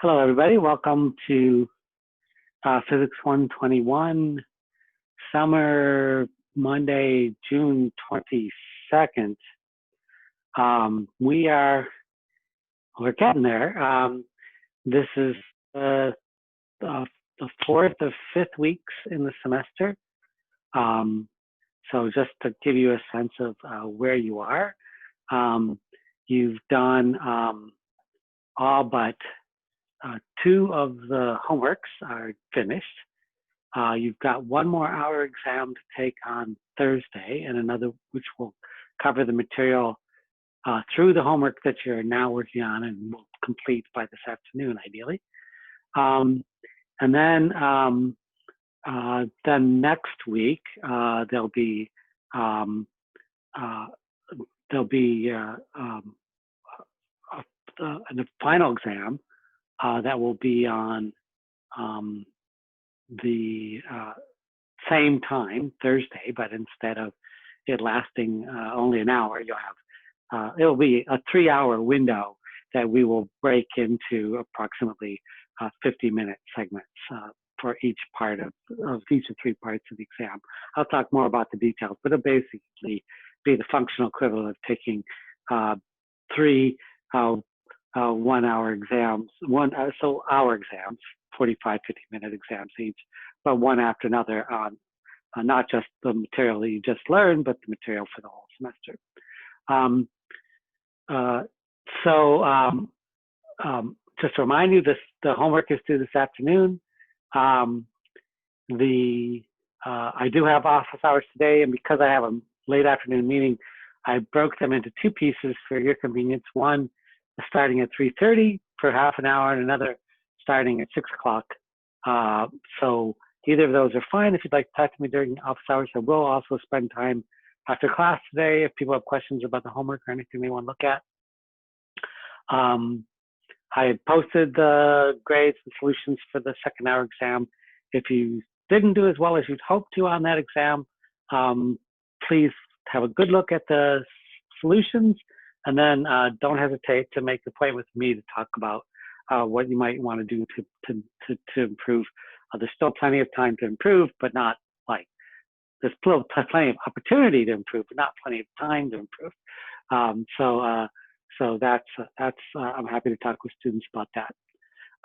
Hello, everybody. Welcome to Physics 121, summer Monday, June 22nd. We're getting there. This is the fourth of fifth weeks in the semester. So just to give you a sense of where you are, you've done all but two of the homeworks are finished. You've got one more hour exam to take on Thursday and another which will cover the material through the homework that you're now working on and will complete by this afternoon, ideally. And then next week, there'll be a final exam that will be on the same time, Thursday, but instead of it lasting only an hour, you'll have, it'll be a 3-hour window that we will break into approximately 50-minute segments for each part of each of 3 parts of the exam. I'll talk more about the details, but it'll basically be the functional equivalent of taking 3 1-hour exams, hour exams, 45, 50-minute exams each, but one after another on not just the material that you just learned, but the material for the whole semester. Just to remind you, the homework is due this afternoon. I do have office hours today, and because I have a late afternoon meeting, I broke them into 2 pieces for your convenience. One starting at 3:30 for half an hour, and another starting at 6 o'clock. So either of those are fine. If you'd like to talk to me during office hours, I will also spend time after class today if people have questions about the homework or anything they want to look at. I had posted the grades and solutions for the 2nd-hour exam. If you didn't do as well as you'd hoped to on that exam, please have a good look at the solutions, and then don't hesitate to make the point with me to talk about what you might want to do to improve. There's still plenty of time to improve, but not like there's still plenty of opportunity to improve, but not plenty of time to improve. So that's I'm happy to talk with students about that.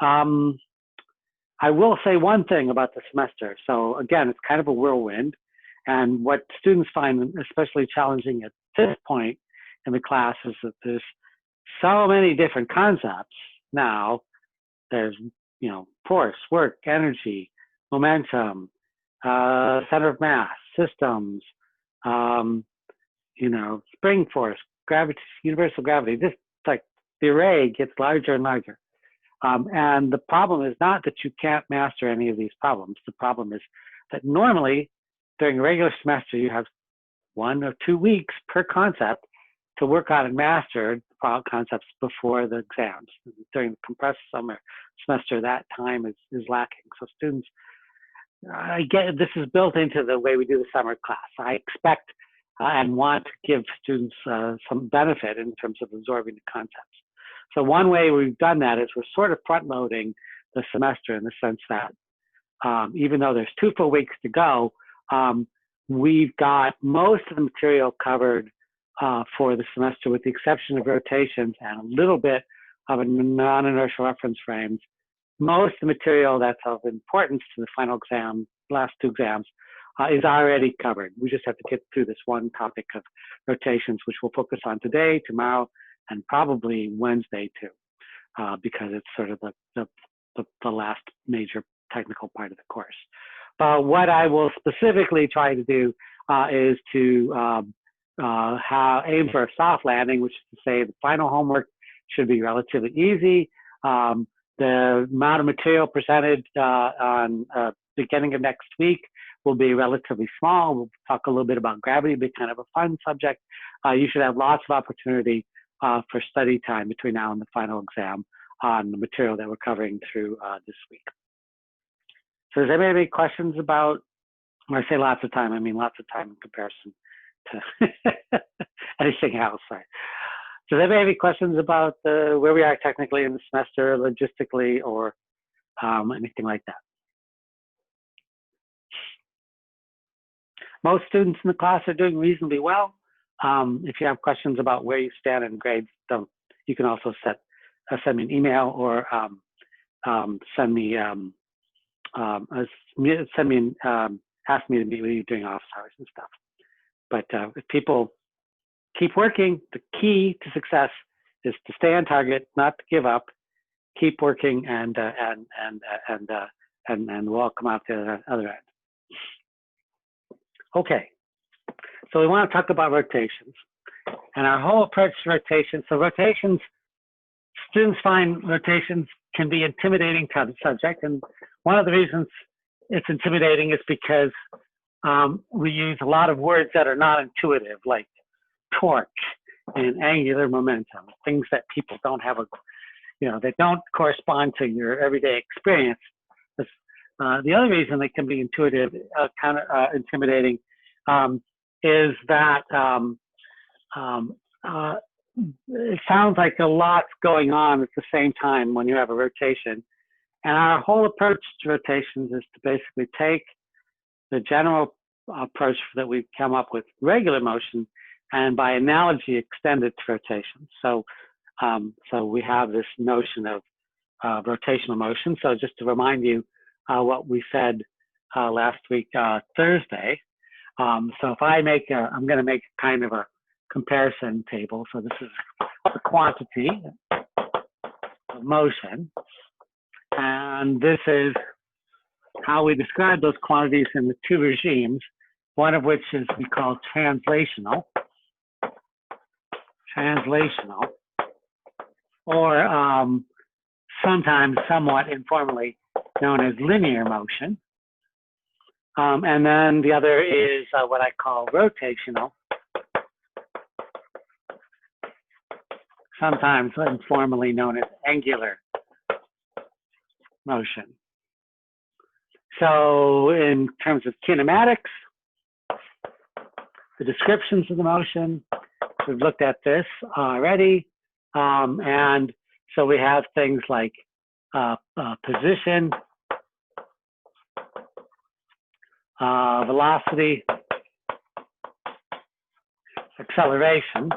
I will say one thing about the semester. So again, it's kind of a whirlwind, and what students find especially challenging at this point in the class is that there's so many different concepts now. There's, force, work, energy, momentum, center of mass, systems, spring force, gravity, universal gravity. Just like the array gets larger and larger. And the problem is not that you can't master any of these problems. The problem is that normally during a regular semester, you have 1 or 2 weeks per concept to work on and master concepts before the exams. During the compressed summer semester, that time is lacking. So students, this is built into the way we do the summer class. I expect and want to give students some benefit in terms of absorbing the concepts. So one way we've done that is we're sort of front-loading the semester in the sense that even though there's 2 full weeks to go, we've got most of the material covered for the semester, with the exception of rotations and a little bit of a non-inertial reference frames. Most of the material that's of importance to the final exam, last 2 exams, is already covered. We just have to get through this one topic of rotations, which we'll focus on today, tomorrow, and probably Wednesday too, because it's sort of the last major technical part of the course. What I will specifically try to do is to aim for a soft landing, which is to say the final homework should be relatively easy. The amount of material presented on beginning of next week will be relatively small. We'll talk a little bit about gravity, but kind of a fun subject. You should have lots of opportunity for study time between now and the final exam on the material that we're covering through this week. So does anybody have any questions about, when I say lots of time, I mean lots of time in comparison to anything else. Right? Does anybody have any questions about where we are technically in the semester, logistically, or anything like that? Most students in the class are doing reasonably well. If you have questions about where you stand in grades, you can also send me an email or ask me to meet with you during office hours and stuff. But if people keep working, the key to success is to stay on target, not to give up, keep working, and we'll come out the other end. Okay, so we want to talk about rotations and our whole approach to rotations. So rotations, students find rotations can be intimidating to the subject, and one of the reasons it's intimidating is because we use a lot of words that are not intuitive, like torque and angular momentum, things that people don't have that don't correspond to your everyday experience. The other reason they can be intuitive, kind of intimidating, is that it sounds like a lot's going on at the same time when you have a rotation. And our whole approach to rotations is to basically take the general approach that we've come up with, regular motion, and by analogy extend it to rotation. So we have this notion of rotational motion. So just to remind you what we said last week, Thursday. So if I'm going to make kind of a comparison table. So this is the quantity of motion. And this is how we describe those quantities in the two regimes, one of which is we call translational, or sometimes somewhat informally known as linear motion. And then the other is what I call rotational, sometimes informally known as angular motion. So in terms of kinematics, the descriptions of the motion, we've looked at this already. And so we have things like position, velocity, acceleration.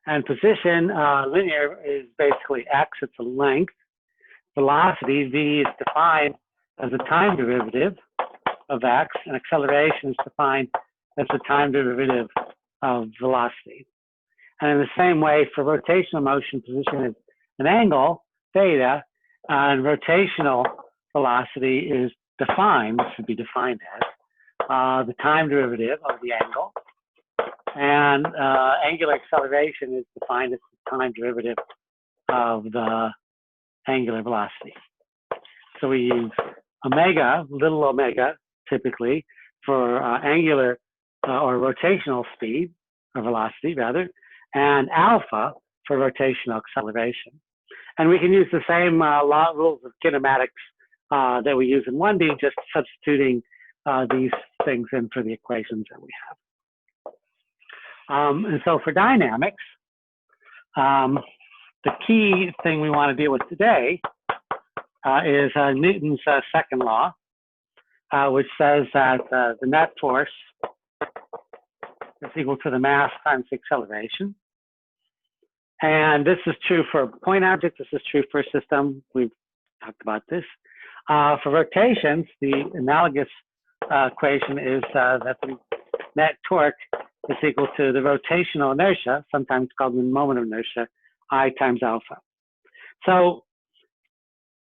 And position, linear is basically x, it's a length. Velocity, v, is defined as the time derivative of x, and acceleration is defined as the time derivative of velocity. And in the same way, for rotational motion, position is an angle, theta, and rotational velocity is defined, should be defined as, the time derivative of the angle. And angular acceleration is defined as the time derivative of the angular velocity. So we use omega, little omega, typically, for angular or rotational speed, or velocity rather, and alpha for rotational acceleration. And we can use the same rules of kinematics that we use in 1D, just substituting these things in for the equations that we have. And so for dynamics, the key thing we want to deal with today is Newton's second law, which says that the net force is equal to the mass times the acceleration. And this is true for a point object. This is true for a system. We've talked about this. For rotations, the analogous equation is that the net torque is equal to the rotational inertia, sometimes called the moment of inertia, I times alpha. So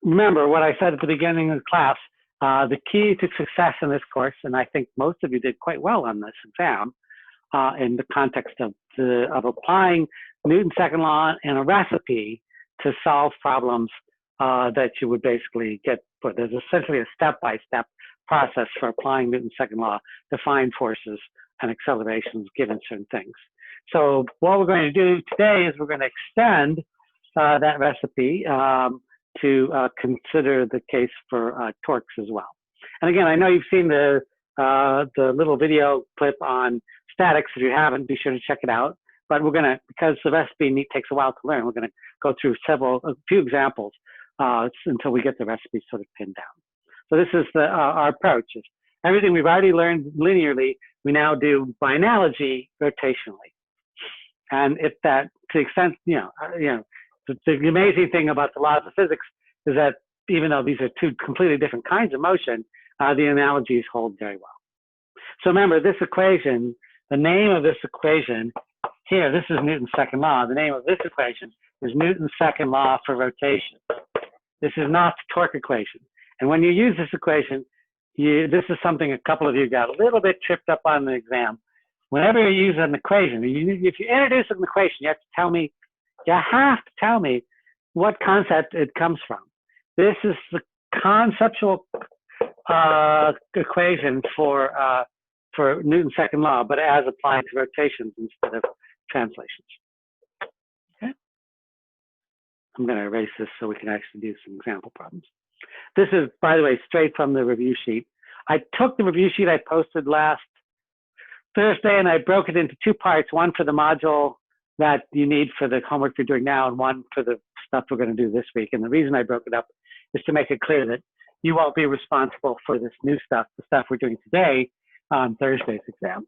remember what I said at the beginning of the class, the key to success in this course, and I think most of you did quite well on this exam, in the context of applying Newton's second law in a recipe to solve problems that you would basically get. But there's essentially a step-by-step process for applying Newton's second law to find forces and accelerations given certain things. So what we're going to do today is we're going to extend that recipe to consider the case for torques as well. And again, I know you've seen the little video clip on statics. If you haven't, be sure to check it out. But we're gonna, because the recipe takes a while to learn, we're gonna go through a few examples until we get the recipe sort of pinned down. So this is our approach. Everything we've already learned linearly, we now do by analogy rotationally. And if that, to the extent, the amazing thing about the laws of physics is that even though these are two completely different kinds of motion, the analogies hold very well. So remember, this equation, the name of this equation here, this is Newton's second law. The name of this equation is Newton's second law for rotation. This is not the torque equation. And when you use this equation, this is something a couple of you got a little bit tripped up on in the exam. Whenever you use an equation, if you introduce an equation, you have to tell me what concept it comes from. This is the conceptual equation for Newton's second law, but as applied to rotations instead of translations. Okay. I'm going to erase this so we can actually do some example problems. This is, by the way, straight from the review sheet. I took the review sheet I posted last Thursday and I broke it into two parts, one for the module that you need for the homework you're doing now and one for the stuff we're going to do this week. And the reason I broke it up is to make it clear that you won't be responsible for this new stuff, the stuff we're doing today on Thursday's exam.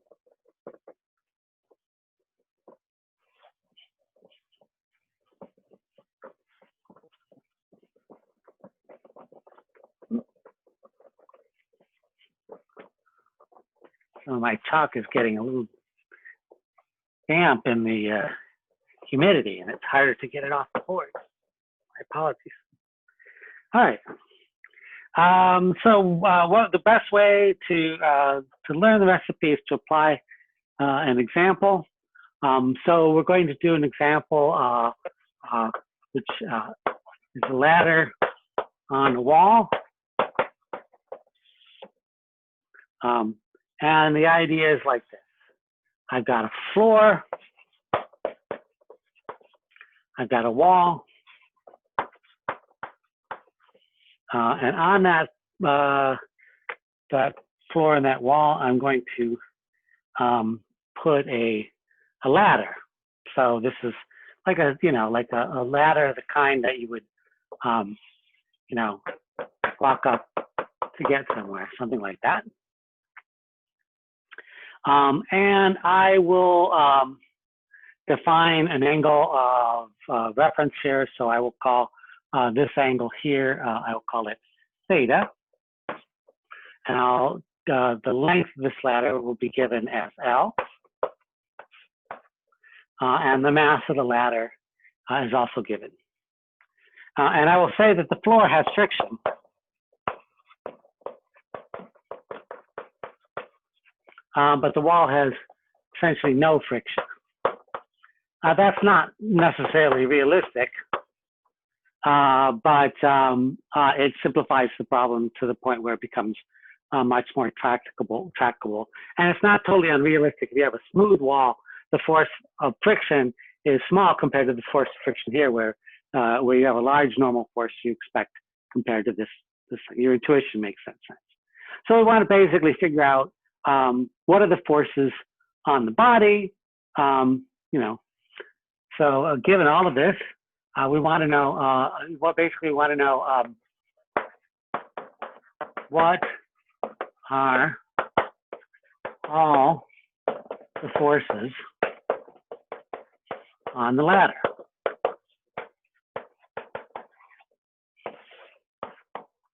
So my chalk is getting a little damp in the humidity, and it's harder to get it off the board. My apologies. All right. What the best way to learn the recipe is to apply an example. So we're going to do an example which is a ladder on a wall. And the idea is like this. I've got a floor. I've got a wall. And on that floor and that wall, I'm going to put a ladder. So this is like a ladder, the kind that you would walk up to get somewhere, something like that. And I will define an angle of reference here. So I will call this angle here, I will call it theta. And the length of this ladder will be given as L. And the mass of the ladder is also given. And I will say that the floor has friction. But the wall has essentially no friction. That's not necessarily realistic, but it simplifies the problem to the point where it becomes much more tractable. And it's not totally unrealistic. If you have a smooth wall, the force of friction is small compared to the force of friction here, where you have a large normal force you expect compared to this. Your intuition makes that sense. So we want to basically figure out what are the forces on the body, So given all of this, we want to know what are all the forces on the ladder.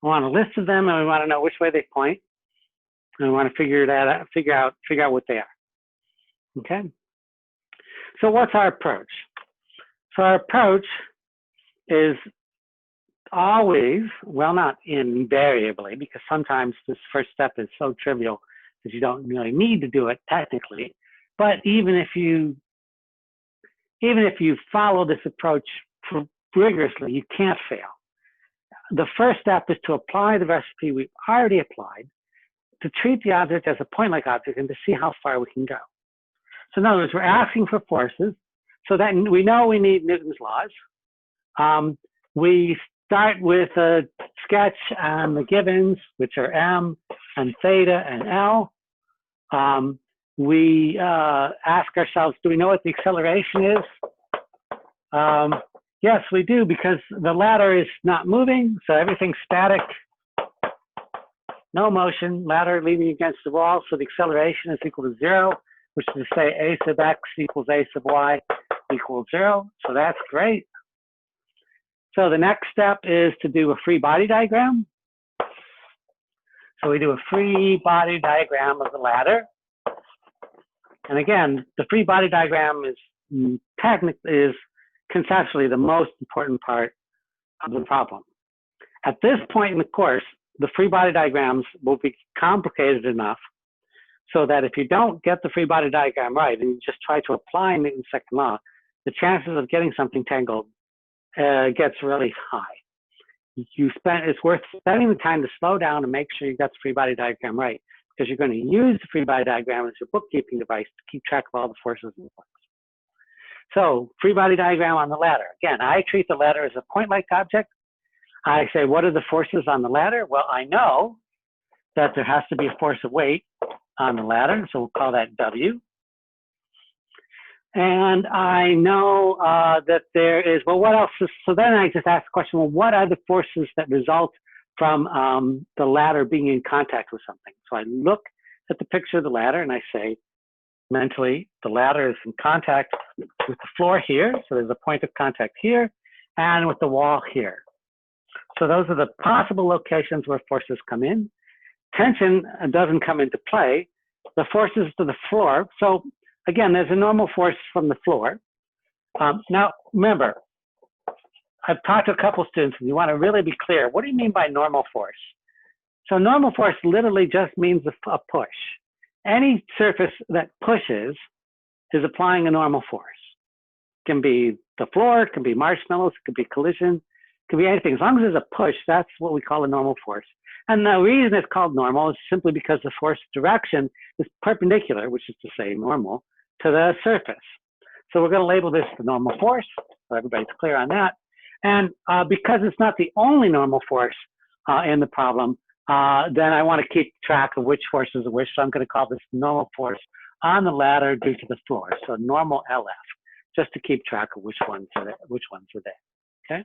We want a list of them, and we want to know which way they point. And we want to figure out what they are. Okay. So what's our approach? So our approach is always, well, not invariably, because sometimes this first step is so trivial that you don't really need to do it technically. But even if you follow this approach rigorously, you can't fail. The first step is to apply the recipe we've already applied, to treat the object as a point-like object and to see how far we can go. So in other words, we're asking for forces, so that we know we need Newton's laws. We start with a sketch on the givens, which are M and theta and L. we ask ourselves, do we know what the acceleration is? Yes, we do, because the ladder is not moving, so everything's static. No motion, ladder leaning against the wall, so the acceleration is equal to 0, which is to say a sub x equals a sub y equals 0. So that's great. So the next step is to do a free body diagram. So we do a free body diagram of the ladder. And again, the free body diagram is conceptually the most important part of the problem. At this point in the course, the free body diagrams will be complicated enough so that if you don't get the free body diagram right and you just try to apply Newton's second law, the chances of getting something tangled gets really high. It's worth spending the time to slow down and make sure you got the free body diagram right, because you're going to use the free body diagram as your bookkeeping device to keep track of all the forces and forces. So free body diagram on the ladder. Again, I treat the ladder as a point-like object. I say, what are the forces on the ladder? Well, I know that there has to be a force of weight on the ladder, so we'll call that W. And I know that there is, well, what else is, so then I just ask the question, well, what are the forces that result from the ladder being in contact with something? So I look at the picture of the ladder and I say, mentally, the ladder is in contact with the floor here, so there's a point of contact here, and with the wall here. So those are the possible locations where forces come in. Tension doesn't come into play. The forces to the floor. So again, there's a normal force from the floor. Now, remember, I've talked to a couple students and you want to really be clear. What do you mean by normal force? So normal force literally just means a push. Any surface that pushes is applying a normal force. It can be the floor, it can be marshmallows, it could be collision. Could be anything. As long as there's a push, that's what we call a normal force. And the reason it's called normal is simply because the force direction is perpendicular, which is to say normal, to the surface. So we're going to label this the normal force, so everybody's clear on that. And because it's not the only normal force in the problem, then I want to keep track of which forces are which, so I'm going to call this normal force on the ladder due to the floor. So normal LF, just to keep track of which ones are there, okay?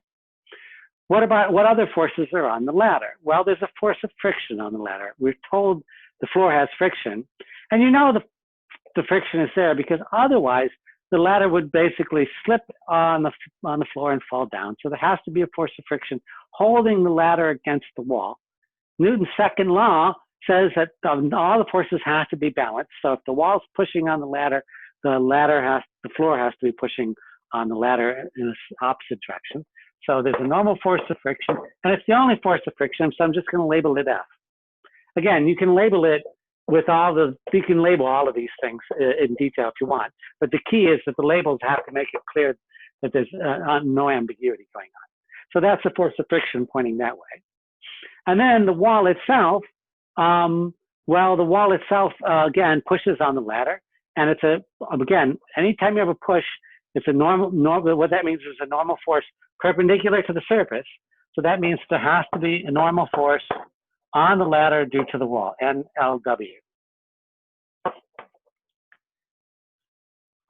What other forces are on the ladder? Well, there's a force of friction on the ladder. We're told the floor has friction. And you know the friction is there because otherwise the ladder would basically slip on the floor and fall down. So there has to be a force of friction holding the ladder against the wall. Newton's second law says that all the forces have to be balanced. So if the wall's pushing on the ladder, the floor has to be pushing on the ladder in the opposite direction. So there's a normal force of friction, and it's the only force of friction, so I'm just going to label it F. Again, you can label it with you can label all of these things in detail if you want, but the key is that the labels have to make it clear that there's no ambiguity going on. So that's the force of friction pointing that way. And then the wall itself, well, the wall itself, again, pushes on the ladder, and it's again, anytime you have a push, it's a normal, what that means is a normal force perpendicular to the surface. So that means there has to be a normal force on the ladder due to the wall, NLW.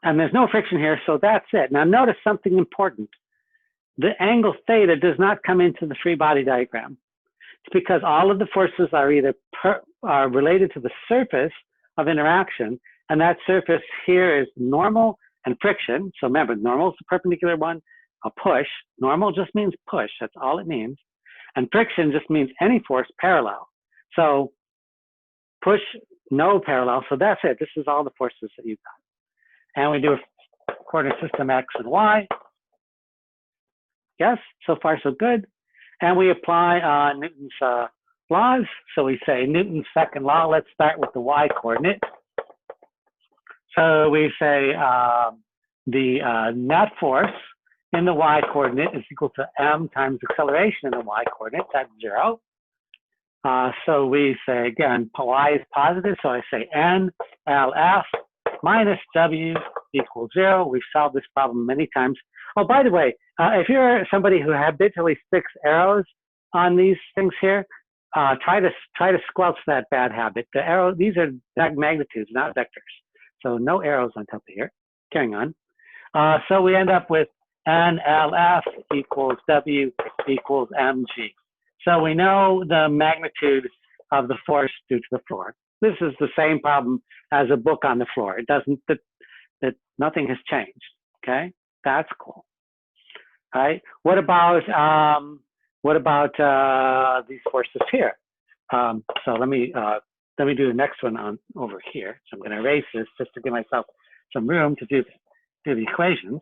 And there's no friction here, so that's it. Now notice something important. The angle theta does not come into the free body diagram. It's because all of the forces are either related to the surface of interaction, and that surface here is normal and friction. So remember, normal is the perpendicular one, a push. Normal just means push, that's all it means. And friction just means any force parallel. So push, no parallel, so that's it. This is all the forces that you've got. And we do a coordinate system X and Y. Yes, so far so good. And we apply Newton's laws. So we say Newton's second law. Let's start with the Y coordinate. So we say the net force in the Y coordinate is equal to m times acceleration in the Y coordinate. That's 0. So we say, again, Y is positive. So I say N LF minus W equals 0. We've solved this problem many times. Oh, by the way, if you're somebody who habitually sticks arrows on these things here, try to squelch that bad habit. The arrow, these are magnitudes, not vectors. So no arrows on top of here. Carrying on. So we end up with NLF equals W equals mg. So we know the magnitude of the force due to the floor. This is the same problem as a book on the floor. It doesn't, that nothing has changed. Okay, that's cool. All right. What about these forces here? So let me do the next one on over here. So I'm going to erase this just to give myself some room to do the equations.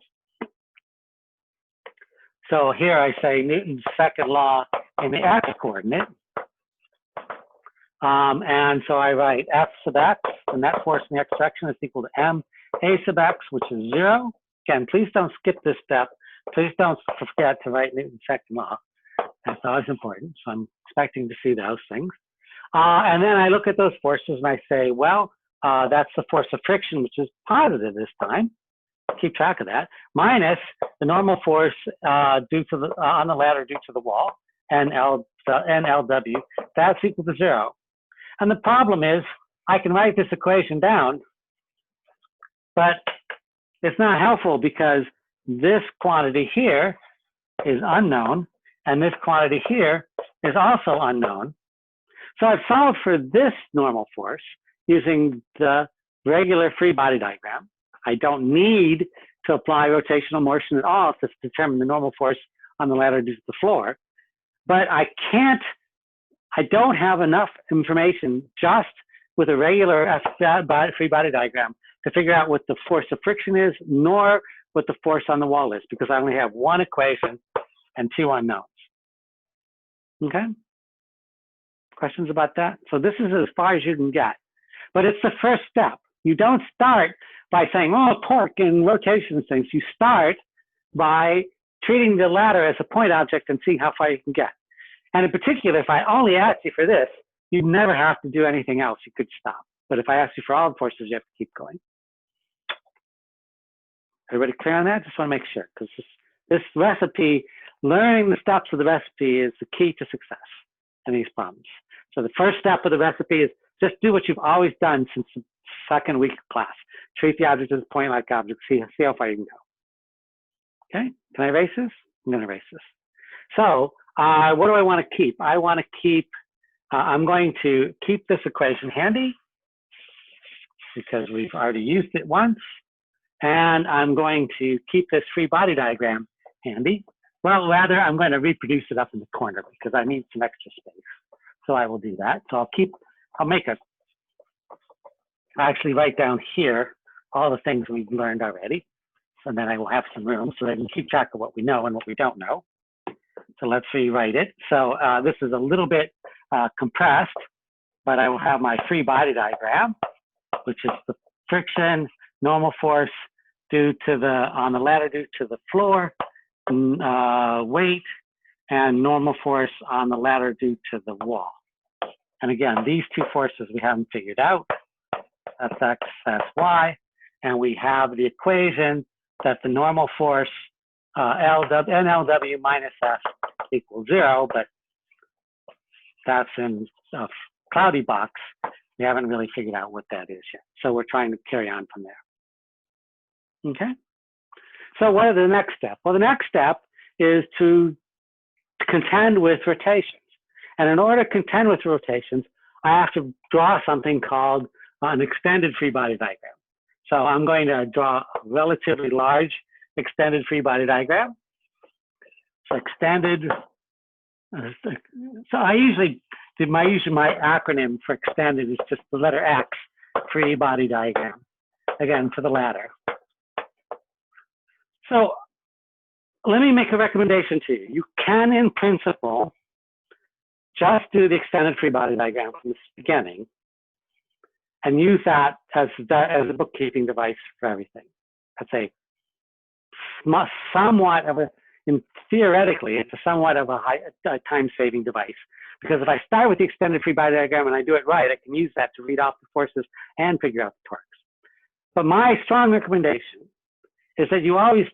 So here I say Newton's second law in the x coordinate. And so I write F sub x, the net force in the x direction is equal to m a sub x, which is 0. Again, please don't skip this step. Please don't forget to write Newton's second law. That's always important. So I'm expecting to see those things. And then I look at those forces and I say, well, that's the force of friction, which is positive this time. Keep track of that. Minus the normal force due to the on the ladder due to the wall, NLW. That's equal to 0. And the problem is, I can write this equation down, but it's not helpful because this quantity here is unknown, and this quantity here is also unknown. So I've solved for this normal force using the regular free body diagram. I don't need to apply rotational motion at all to determine the normal force on the ladder due to the floor. But I don't have enough information just with a regular free body diagram to figure out what the force of friction is, nor what the force on the wall is, because I only have one equation and two unknowns. Okay? Questions about that? So this is as far as you can get. But it's the first step. You don't start by saying, oh, torque and rotation and things. You start by treating the ladder as a point object and seeing how far you can get. And in particular, if I only ask you for this, you'd never have to do anything else. You could stop. But if I ask you for all the forces, you have to keep going. Everybody clear on that? Just want to make sure, because this recipe, learning the steps of the recipe is the key to success in these problems. So the first step of the recipe is just do what you've always done since the second week of class. Treat the object as a point-like object. See how far you can go. Okay, can I erase this? I'm going to erase this. So what do I want to keep? I want to keep, I'm going to keep this equation handy because we've already used it once. And I'm going to keep this free body diagram handy. Well, rather, I'm going to reproduce it up in the corner because I need some extra space. So I will do that. So I'll actually write down here all the things we've learned already. And then I will have some room so that I can keep track of what we know and what we don't know. So let's rewrite it. So this is a little bit compressed, but I will have my free body diagram, which is the friction, normal force due to on the ladder due to the floor, weight, and normal force on the ladder due to the wall. And again, these two forces we haven't figured out. That's X, that's Y. And we have the equation that the normal force NLW minus F equals 0, but that's in a cloudy box. We haven't really figured out what that is yet. So we're trying to carry on from there. Okay? So what are the next steps? Well, the next step is to contend with rotations. And in order to contend with rotations, I have to draw something called an extended free body diagram. So I'm going to draw a relatively large extended free body diagram. So extended, so I usually do my acronym for extended is just the letter X, free body diagram, again, for the ladder. So let me make a recommendation to you. You can, in principle, just do the extended free body diagram from the beginning and use that as a bookkeeping device for everything. That's somewhat of a, theoretically, it's a somewhat of a time-saving device. Because if I start with the extended free body diagram and I do it right, I can use that to read off the forces and figure out the torques. But my strong recommendation is that you always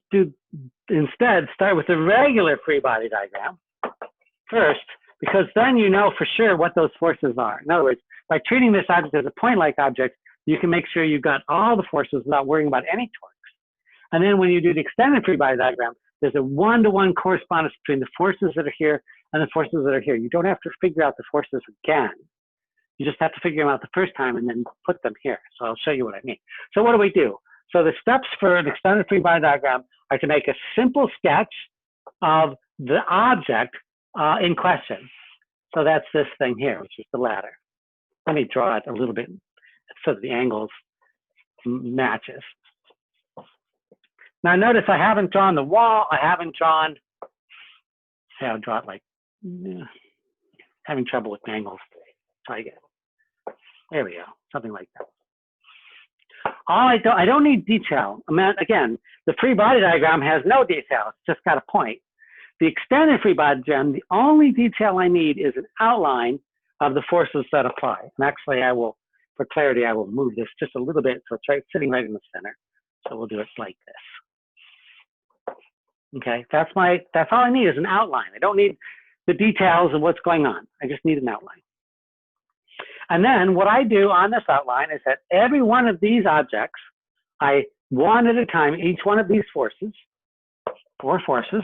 instead start with the regular free body diagram first, because then you know for sure what those forces are. In other words, by treating this object as a point-like object, you can make sure you've got all the forces without worrying about any torques. And then when you do the extended free body diagram, there's a one-to-one correspondence between the forces that are here and the forces that are here. You don't have to figure out the forces again. You just have to figure them out the first time and then put them here. So I'll show you what I mean. So what do we do? So the steps for an extended free body diagram are to make a simple sketch of the object in question. So that's this thing here, which is the ladder. Let me draw it a little bit so that the angles matches. Now notice I haven't drawn the wall. I haven't drawn, say I'll draw it like, having trouble with angles. Try again. There we go, something like that. I don't need detail. I mean, again, the free body diagram has no detail. It's just got a point. The extended free body diagram, the only detail I need is an outline of the forces that apply. And actually, I will, for clarity, I will move this just a little bit so it's sitting right in the center. So we'll do it like this. Okay, that's all I need is an outline. I don't need the details of what's going on. I just need an outline. And then what I do on this outline is that every one of these objects, one at a time, each one of these forces, 4 forces,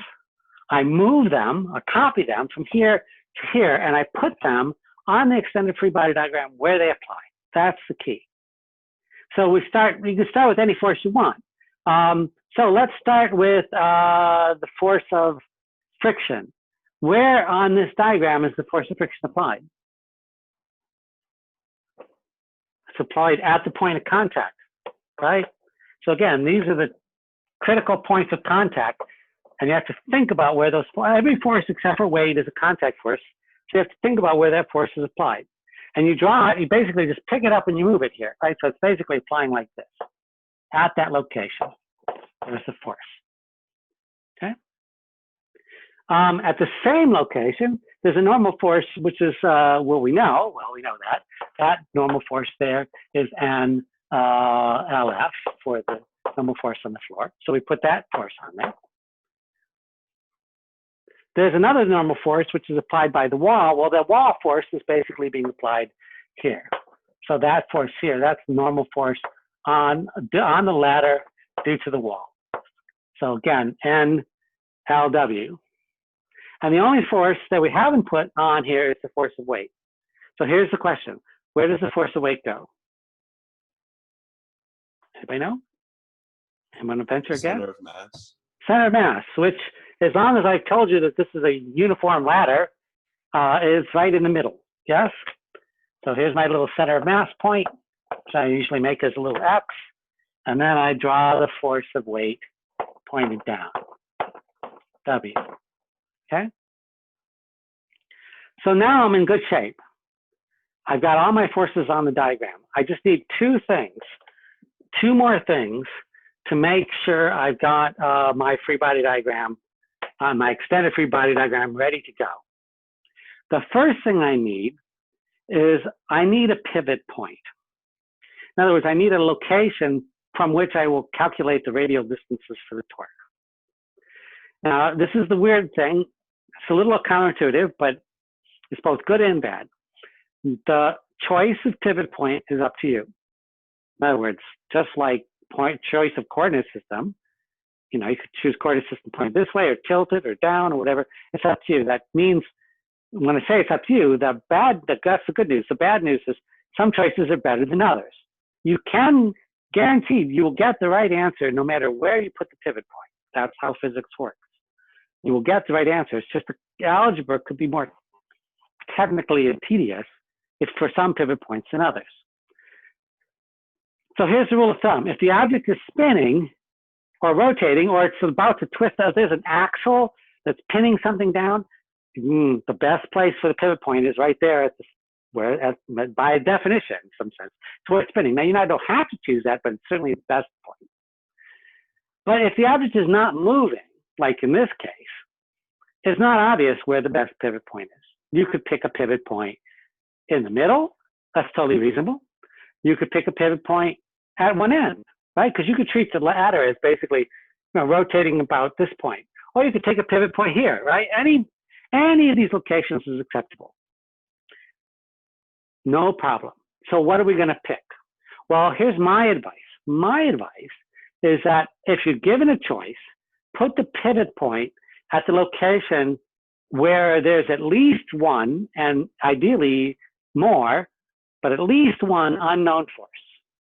I move them, or copy them from here to here, and I put them on the extended free body diagram where they apply. That's the key. So you can start with any force you want. So let's start with the force of friction. Where on this diagram is the force of friction applied? It's applied at the point of contact, right? So again, these are the critical points of contact, and you have to think about where those, every force except for weight is a contact force, so you have to think about where that force is applied. And you draw it, you basically just pick it up and you move it here, right? So it's basically applying like this, at that location. There's the force, okay? At the same location, there's a normal force, which is what we know. Well, we know that. That normal force there is an LF for the normal force on the floor. So we put that force on there. There's another normal force, which is applied by the wall. Well, the wall force is basically being applied here. So that force here, that's the normal force on the ladder due to the wall. So again, NLW. And the only force that we haven't put on here is the force of weight. So here's the question. Where does the force of weight go? Anybody know? Anyone want to venture a guess? Center of mass. Center of mass, which, as long as I've told you that this is a uniform ladder, is right in the middle, yes? So here's my little center of mass point, which I usually make as a little X. And then I draw the force of weight pointed down, W. Okay. So now I'm in good shape. I've got all my forces on the diagram. I just need two more things to make sure I've got my free body diagram, my extended free body diagram ready to go. The first thing I need is I need a pivot point. In other words, I need a location from which I will calculate the radial distances for the torque. Now, this is the weird thing. It's a little counterintuitive, but it's both good and bad. The choice of pivot point is up to you. In other words, just like choice of coordinate system, you know, you could choose coordinate system point this way or tilt it or down or whatever. It's up to you. That means, when I say it's up to you, that's the good news. The bad news is some choices are better than others. You can guarantee you will get the right answer no matter where you put the pivot point. That's how physics works. You will get the right answer. It's just the algebra could be more technically tedious for some pivot points than others. So here's the rule of thumb. If the object is spinning or rotating, or it's about to twist, there's an axle that's pinning something down, the best place for the pivot point is right there at by definition, in some sense, it's where it's spinning. Now, you don't have to choose that, but it's certainly the best point. But if the object is not moving, like in this case, it's not obvious where the best pivot point is. You could pick a pivot point in the middle. That's totally reasonable. You could pick a pivot point at one end, right? Because you could treat the ladder as basically rotating about this point. Or you could take a pivot point here, right? Any of these locations is acceptable. No problem. So what are we going to pick? Well, here's my advice. My advice is that if you're given a choice, put the pivot point at the location where there's at least one, and ideally more, but at least one unknown force.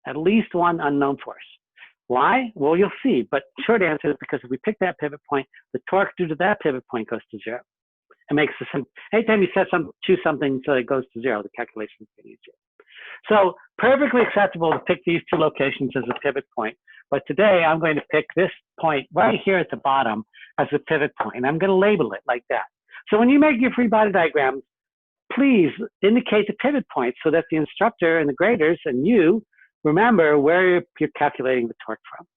At least one unknown force. Why? Well, you'll see, but short answer is because if we pick that pivot point, the torque due to that pivot point goes to zero. It makes the same. Anytime you choose something so it goes to zero, the calculation is easier. So perfectly acceptable to pick these two locations as a pivot point. But today I'm going to pick this point right here at the bottom as a pivot point. And I'm going to label it like that. So when you make your free body diagrams, please indicate the pivot point so that the instructor and the graders and you remember where you're calculating the torque from.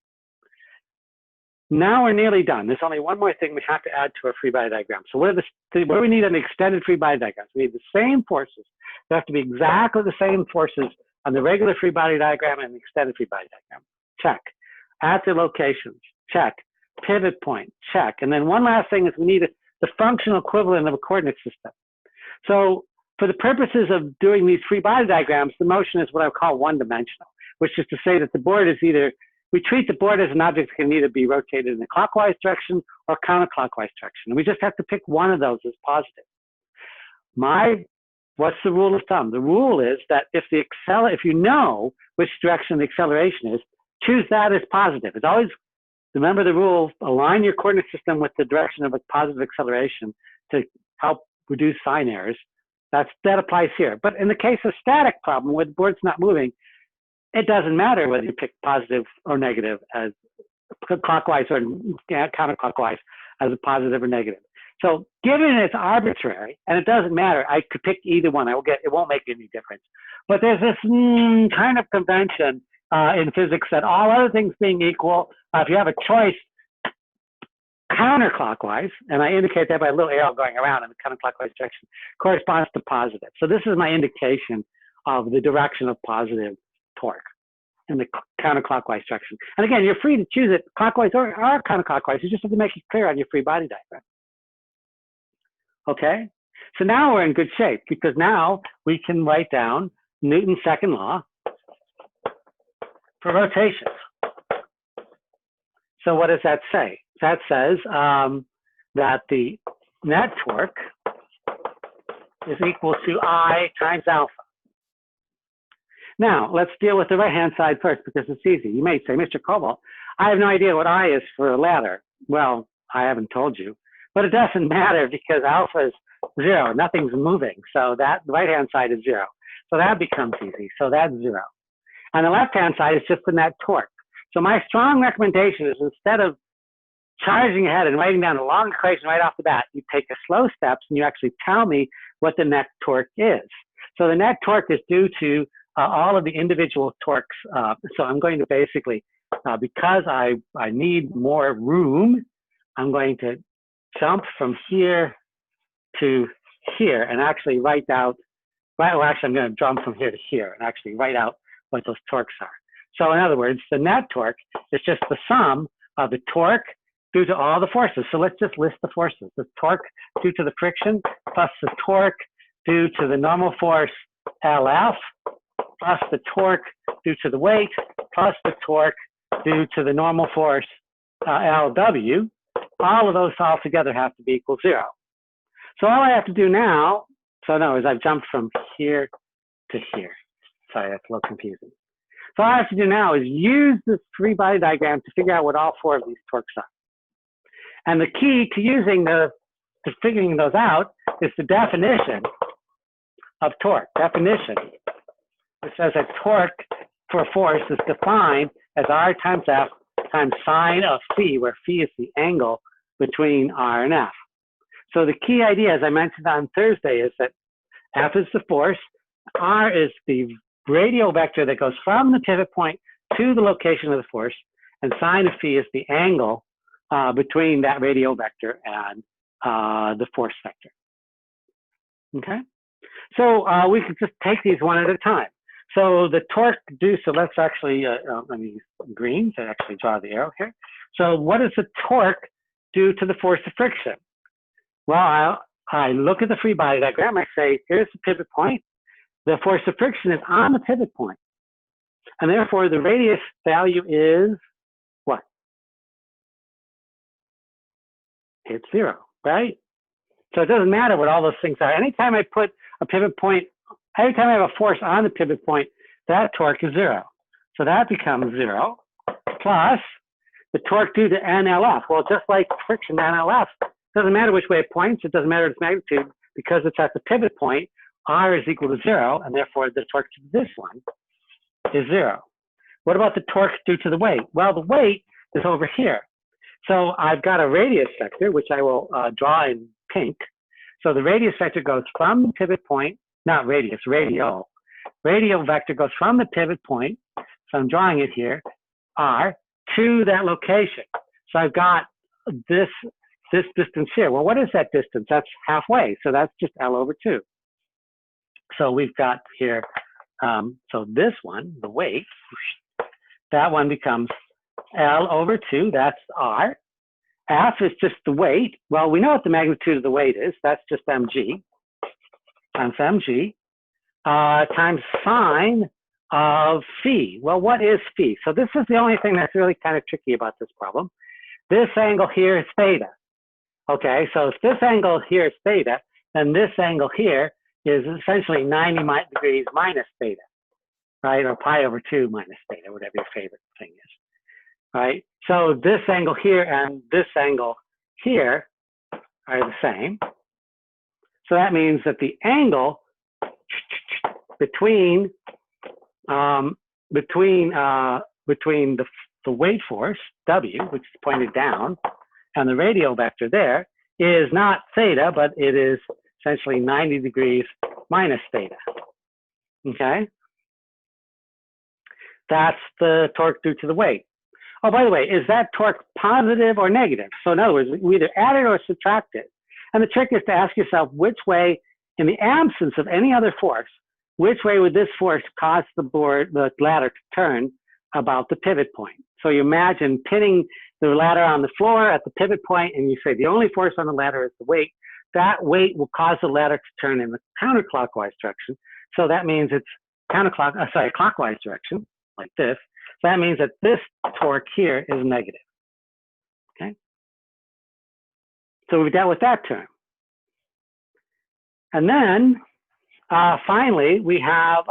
Now we're nearly done. There's only one more thing we have to add to our free body diagram. So what do we need an extended free body diagram? We need the same forces. They have to be exactly the same forces on the regular free body diagram and the extended free body diagram. Check. At the locations. Check. Pivot point. Check. And then one last thing is we need the functional equivalent of a coordinate system. So for the purposes of doing these free body diagrams, the motion is what I call one-dimensional, which is to say that the board is either, we treat the board as an object that can either be rotated in a clockwise direction or counterclockwise direction. And we just have to pick one of those as positive. What's the rule of thumb? The rule is that if you know which direction the acceleration is, choose that as positive. It's always, remember the rule, align your coordinate system with the direction of a positive acceleration to help reduce sign errors. That applies here. But in the case of static problem where the board's not moving, it doesn't matter whether you pick positive or negative as clockwise or counterclockwise as a positive or negative. So given it's arbitrary, and it doesn't matter, I could pick either one. It won't make any difference. But there's this kind of convention in physics that all other things being equal, if you have a choice counterclockwise, and I indicate that by a little arrow going around in the counterclockwise direction, corresponds to positive. So this is my indication of the direction of positive torque in the counterclockwise direction. And again, you're free to choose it clockwise or counterclockwise. You just have to make it clear on your free body diagram. Okay? So now we're in good shape because now we can write down Newton's second law for rotations. So what does that say? That says that the net torque is equal to I times alpha. Now, let's deal with the right-hand side first because it's easy. You may say, Mr. Cobalt, I have no idea what I is for a ladder. Well, I haven't told you. But it doesn't matter because alpha is zero. Nothing's moving. So that right-hand side is zero. So that becomes easy. So that's zero. And the left-hand side is just the net torque. So my strong recommendation is instead of charging ahead and writing down a long equation right off the bat, you take a slow steps and you actually tell me what the net torque is. So the net torque is due to all of the individual torques. So I'm going to basically, because I need more room, I'm going to jump from here to here and actually write out, well, actually I'm going to jump from here to here and actually write out what those torques are. So in other words, the net torque is just the sum of the torque due to all the forces. So let's just list the forces. The torque due to the friction plus the torque due to the normal force LF plus the torque due to the weight plus the torque due to the normal force LW. All of those all together have to be equal zero. So all I have to do now, so in other words, I've jumped from here to here. Sorry, that's a little confusing. So all I have to do now is use this free body diagram to figure out what all four of these torques are. And the key to figuring those out is the definition of torque. Definition. It says that torque for a force is defined as R times F times sine of phi, where phi is the angle between R and F. So the key idea, as I mentioned on Thursday, is that F is the force, R is the radial vector that goes from the pivot point to the location of the force, and sine of phi is the angle between that radial vector and the force vector. Okay? So we can just take these one at a time. So the torque due, so let's actually, let me use green to actually draw the arrow here. So what is the torque due to the force of friction? Well, I look at the free body diagram, I say, here's the pivot point. The force of friction is on the pivot point. And therefore, the radius value is what? It's 0, right? So it doesn't matter what all those things are. Anytime I put a pivot point, every time I have a force on the pivot point, that torque is 0. So that becomes 0 plus the torque due to NLF. Well, just like friction, NLF, doesn't matter which way it points, it doesn't matter its magnitude, because it's at the pivot point, R is equal to 0, and therefore the torque to this one is 0. What about the torque due to the weight? Well, the weight is over here. So I've got a radius vector, which I will draw in pink. So the radius vector goes from the pivot point, not radius, radial. Radial vector goes from the pivot point, so I'm drawing it here, R, to that location. So I've got this distance here. Well, what is that distance? That's halfway, so that's just L over 2. So we've got here, so this one, the weight, that one becomes L over 2, that's R. F is just the weight. Well, we know what the magnitude of the weight is. That's just mg times mg times sine of phi. Well, what is phi? So this is the only thing that's really kind of tricky about this problem. This angle here is theta. Okay, so if this angle here is theta, then this angle here is essentially 90 degrees minus theta, right? Or pi over 2 minus theta, whatever your favorite thing is, right? So this angle here and this angle here are the same. So that means that the angle between the weight force, W, which is pointed down, and the radial vector there is not theta, but it is essentially 90 degrees minus theta, okay? That's the torque due to the weight. Oh, by the way, is that torque positive or negative? So in other words, we either add it or subtract it. And the trick is to ask yourself which way, in the absence of any other force, which way would this force cause the ladder to turn about the pivot point? So you imagine pinning the ladder on the floor at the pivot point, and you say the only force on the ladder is the weight. That weight will cause the ladder to turn in the counterclockwise direction. So that means it's clockwise direction, like this. So that means that this torque here is negative, okay? So we've dealt with that term. And then finally, we have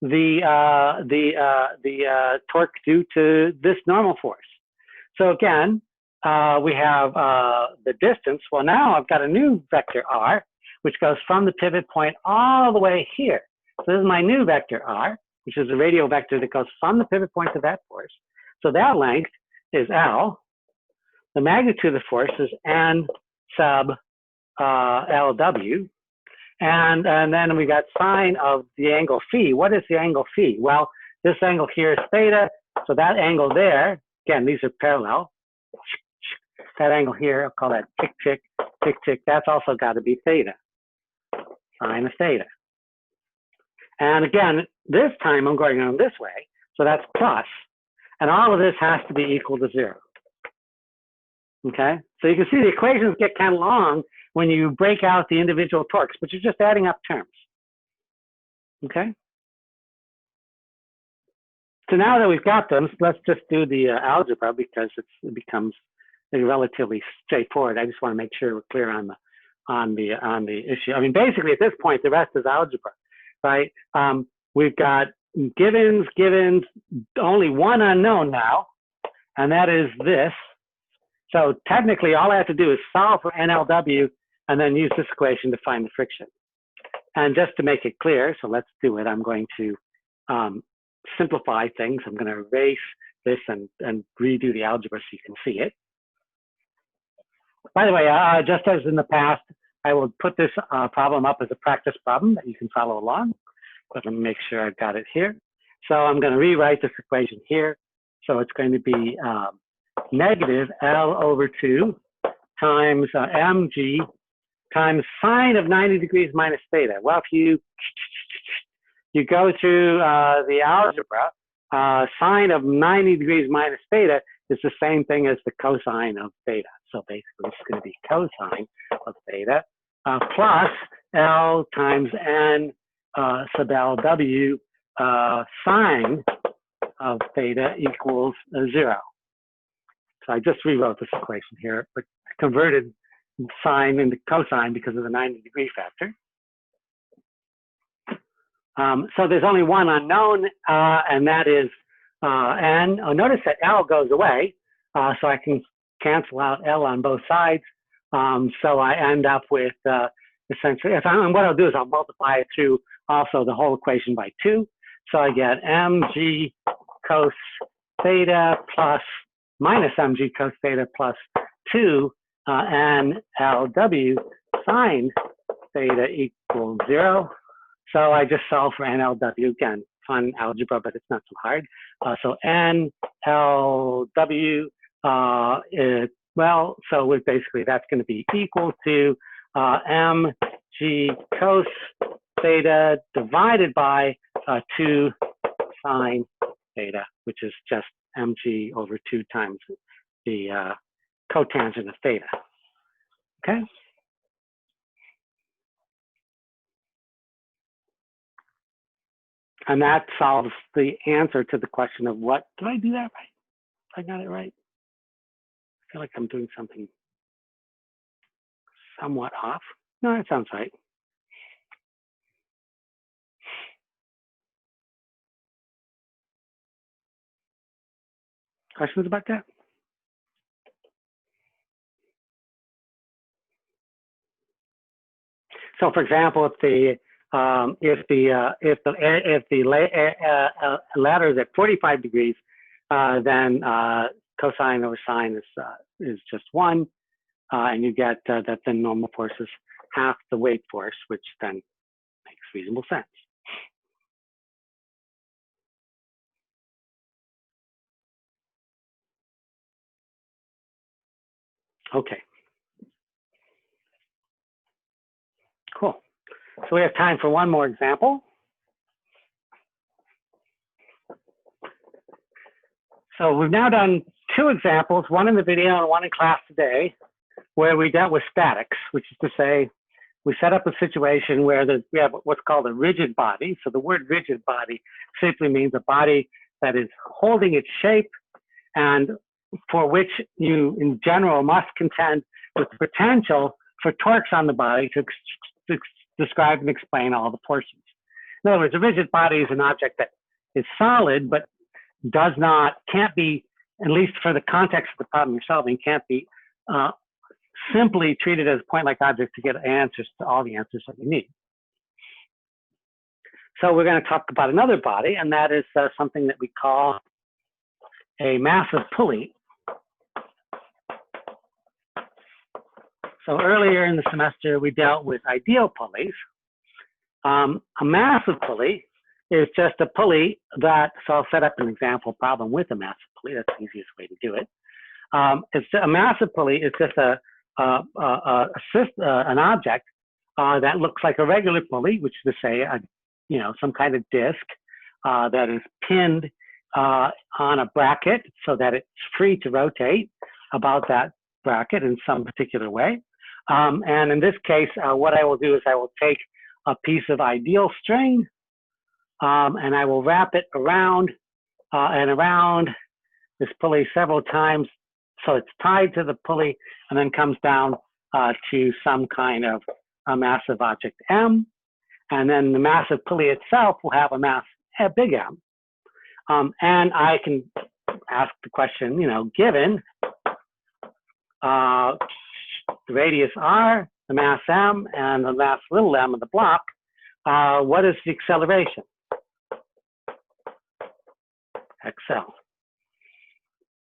the torque due to this normal force. So again, we have the distance. Well, now I've got a new vector R, which goes from the pivot point all the way here. So this is my new vector R, which is a radial vector that goes from the pivot point to that force. So that length is L. The magnitude of the force is N sub LW. And then we got sine of the angle phi. What is the angle phi? Well, this angle here is theta. So that angle there, again, these are parallel. That angle here, I'll call that tick, tick, tick, tick. That's also got to be theta, sine of theta. And again, this time I'm going on this way. So that's plus. And all of this has to be equal to 0. Okay? So you can see the equations get kind of long when you break out the individual torques, but you're just adding up terms. Okay? So now that we've got them, let's just do the algebra, because it becomes relatively straightforward. I just want to make sure we're clear on the issue. I mean, basically at this point, the rest is algebra, right? We've got givens, only one unknown now, and that is this. So technically, all I have to do is solve for NLW and then use this equation to find the friction. And just to make it clear, so let's do it. I'm going to simplify things. I'm going to erase this and redo the algebra so you can see it. By the way, just as in the past, I will put this problem up as a practice problem that you can follow along. But let me make sure I've got it here. So I'm going to rewrite this equation here. So it's going to be negative L over 2 times mg times sine of 90 degrees minus theta. Well, if you go through the algebra, sine of 90 degrees minus theta is the same thing as the cosine of theta. So basically, it's going to be cosine of theta plus L times N sub LW sine of theta equals 0. So I just rewrote this equation here, but converted sine into cosine because of the 90-degree factor. So there's only one unknown, and that is n. Notice that L goes away, so I can cancel out L on both sides. So I end up with essentially, what I'll do is I'll multiply it through also the whole equation by 2. So I get mg cos theta plus minus mg cos theta plus 2 NLW sine theta equals 0. So I just solve for NLW, again, fun algebra, but it's not so hard. So NLW, well, so basically that's going to be equal to mg cos theta divided by 2 sine theta, which is just mg over 2 times the cotangent of theta. Okay? And that solves the answer to the question of what, did I do that right? I got it right. I feel like I'm doing something somewhat off. No, that sounds right. Questions about that? So, for example, if the ladder is at 45 degrees, then cosine over sine is just 1, and you get that the normal force is half the weight force, which then makes reasonable sense. Okay. Cool. So we have time for one more example. So we've now done 2 examples, one in the video and one in class today, where we dealt with statics, which is to say, we set up a situation where we have what's called a rigid body. So the word rigid body simply means a body that is holding its shape and for which you, in general, must contend with the potential for torques on the body to describe and explain all the portions. In other words, a rigid body is an object that is solid, but can't be, at least for the context of the problem you're solving, can't be simply treated as a point-like object to get answers to all the answers that you need. So we're going to talk about another body, and that is something that we call a massive pulley. So earlier in the semester, we dealt with ideal pulleys. A massive pulley is just a pulley that, so I'll set up an example problem with a massive pulley. That's the easiest way to do it. A massive pulley is just an object that looks like a regular pulley, which is to say, some kind of disc that is pinned on a bracket so that it's free to rotate about that bracket in some particular way. And in this case, what I will do is I will take a piece of ideal string and I will wrap it around and around this pulley several times so it's tied to the pulley and then comes down to some kind of a massive object M. And then the massive pulley itself will have a mass, a big M. And I can ask the question, given the radius R, the mass M, and the mass little m of the block, what is the acceleration? XL.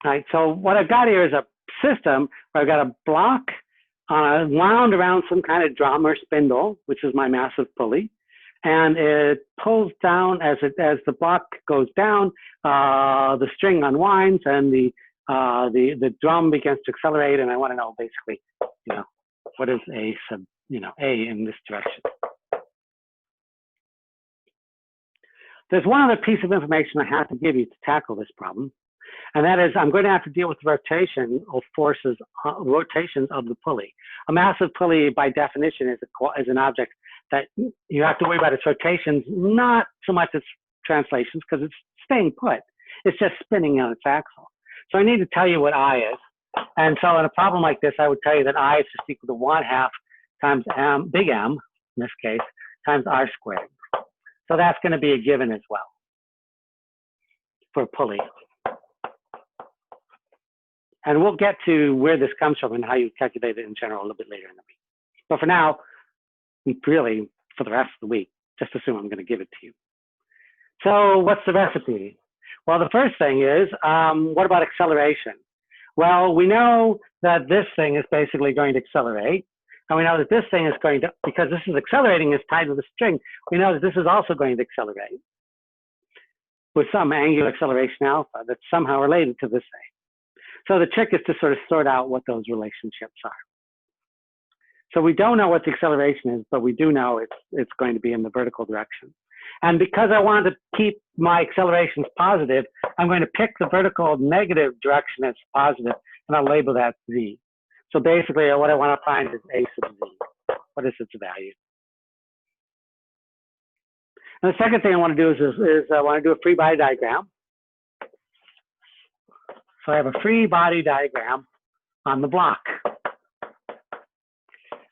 All right, so what I've got here is a system where I've got a block wound around some kind of drum or spindle, which is my massive pulley, and it pulls down as the block goes down. The string unwinds, and the drum begins to accelerate. And I want to know basically, what is A sub, A in this direction. There's one other piece of information I have to give you to tackle this problem, and that is I'm going to have to deal with rotation of forces, rotations of the pulley. A massive pulley, by definition, is an object that you have to worry about its rotations, not so much its translations because it's staying put. It's just spinning on its axle. So I need to tell you what I is. And so in a problem like this, I would tell you that I is just equal to 1/2 times m, big M, in this case, times r squared. So that's going to be a given as well for pulley. And we'll get to where this comes from and how you calculate it in general a little bit later in the week. But for now, really, for the rest of the week, just assume I'm going to give it to you. So what's the recipe? Well, the first thing is, what about acceleration? Well, we know that this thing is basically going to accelerate. And we know that this thing is going to, because this is accelerating, is tied to the string, we know that this is also going to accelerate with some angular acceleration alpha that's somehow related to this thing. So the trick is to sort of sort out what those relationships are. So we don't know what the acceleration is, but we do know it's going to be in the vertical direction. And because I want to keep my accelerations positive, I'm going to pick the vertical negative direction as positive, and I'll label that z. So basically, what I want to find is a sub z. What is its value? And the second thing I want to do is I want to do a free body diagram. So I have a free body diagram on the block.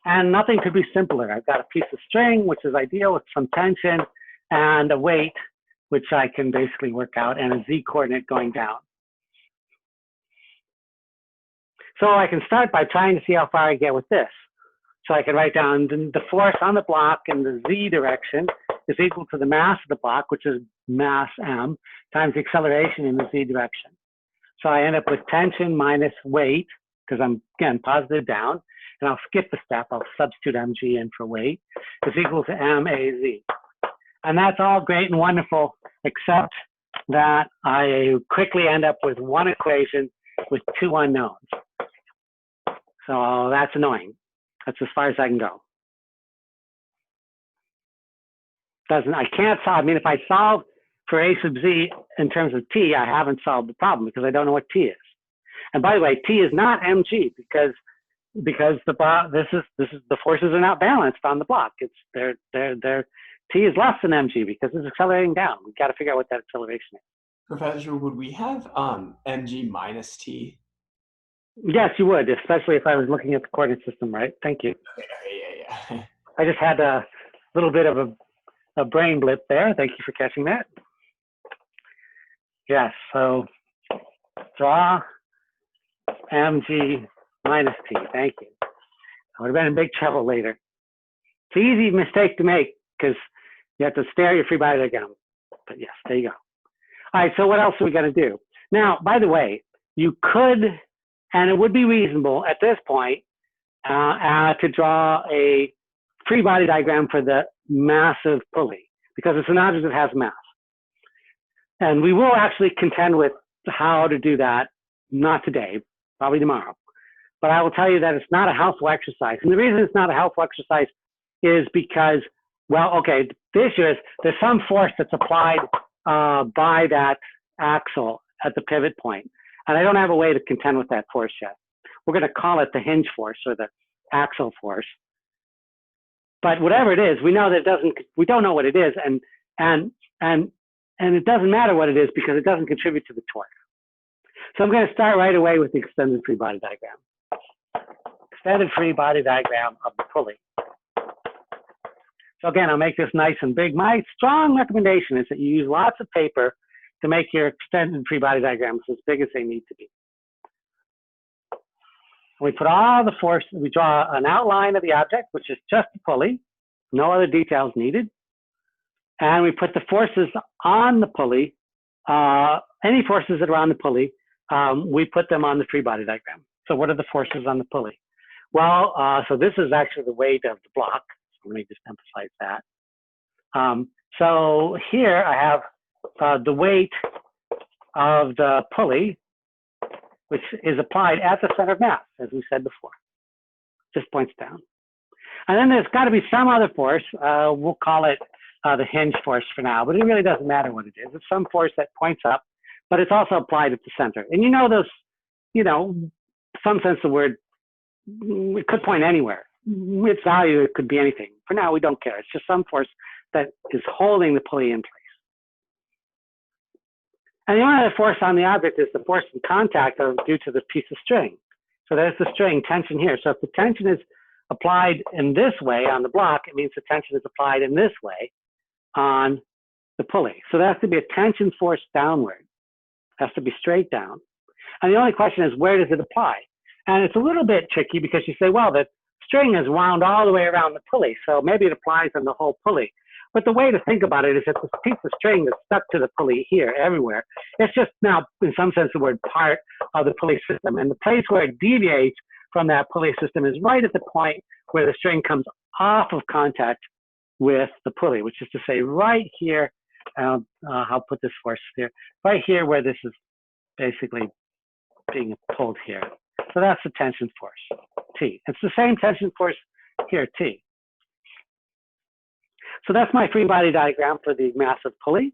And nothing could be simpler. I've got a piece of string, which is ideal with some tension, and a weight, which I can basically work out, and a z coordinate going down. So I can start by trying to see how far I get with this. So I can write down the force on the block in the z direction is equal to the mass of the block, which is mass m, times the acceleration in the z direction. So I end up with tension minus weight, because I'm, again, positive down, and I'll skip the step. I'll substitute mg in for weight, is equal to maz. And that's all great and wonderful, except that I quickly end up with one equation with two unknowns. So that's annoying. That's as far as I can go. I can't solve, I mean, if I solve for a sub z in terms of t, I haven't solved the problem because I don't know what t is. And by the way, t is not mg because the forces are not balanced on the block. It's t is less than mg because it's accelerating down. We've got to figure out what that acceleration is. Professor, would we have mg minus t? Yes, you would, especially if I was looking at the coordinate system, right? Thank you. Yeah. I just had a little bit of a brain blip there. Thank you for catching that. Yes, so draw mg minus t. Thank you. I would have been in big trouble later. It's an easy mistake to make because you have to stare your free body diagram. But yes, there you go. All right, so what else are we going to do? Now, by the way, you could, and it would be reasonable at this point to draw a free body diagram for the massive pulley because it's an object that has mass. And we will actually contend with how to do that, not today, probably tomorrow. But I will tell you that it's not a helpful exercise. And the reason it's not a helpful exercise is because, well, okay, the issue is there's some force that's applied by that axle at the pivot point. And I don't have a way to contend with that force yet. We're going to call it the hinge force or the axle force. But whatever it is, we know that we don't know what it is. And it doesn't matter what it is because it doesn't contribute to the torque. So I'm going to start right away with the extended free body diagram. Extended free body diagram of the pulley. So again, I'll make this nice and big. My strong recommendation is that you use lots of paper to make your extended free body diagrams as big as they need to be. We put all the force, we draw an outline of the object, which is just the pulley, no other details needed. And we put the forces on the pulley, any forces that are on the pulley, we put them on the free body diagram. So what are the forces on the pulley? Well, so this is actually the weight of the block. So let me just emphasize that. So here I have the weight of the pulley, which is applied at the center of mass, as we said before. Just points down. And then there's got to be some other force. We'll call it the hinge force for now, but it really doesn't matter what it is. It's some force that points up, but it's also applied at the center. And you know those, some sense of the word, it could point anywhere. Its value, it could be anything. For now, we don't care. It's just some force that is holding the pulley in place. And the only other force on the object is the force in contact due to the piece of string. So there's the string tension here. So if the tension is applied in this way on the block, it means the tension is applied in this way on the pulley. So there has to be a tension force downward. It has to be straight down. And the only question is, where does it apply? And it's a little bit tricky because you say, well, the string is wound all the way around the pulley, so maybe it applies on the whole pulley. But the way to think about it is that this piece of string that's stuck to the pulley here, everywhere, it's just now, in some sense, the word part of the pulley system. And the place where it deviates from that pulley system is right at the point where the string comes off of contact with the pulley, which is to say right here, I'll put this force here, right here where this is basically being pulled here. So that's the tension force, T. It's the same tension force here, T. So that's my free body diagram for the massive pulley.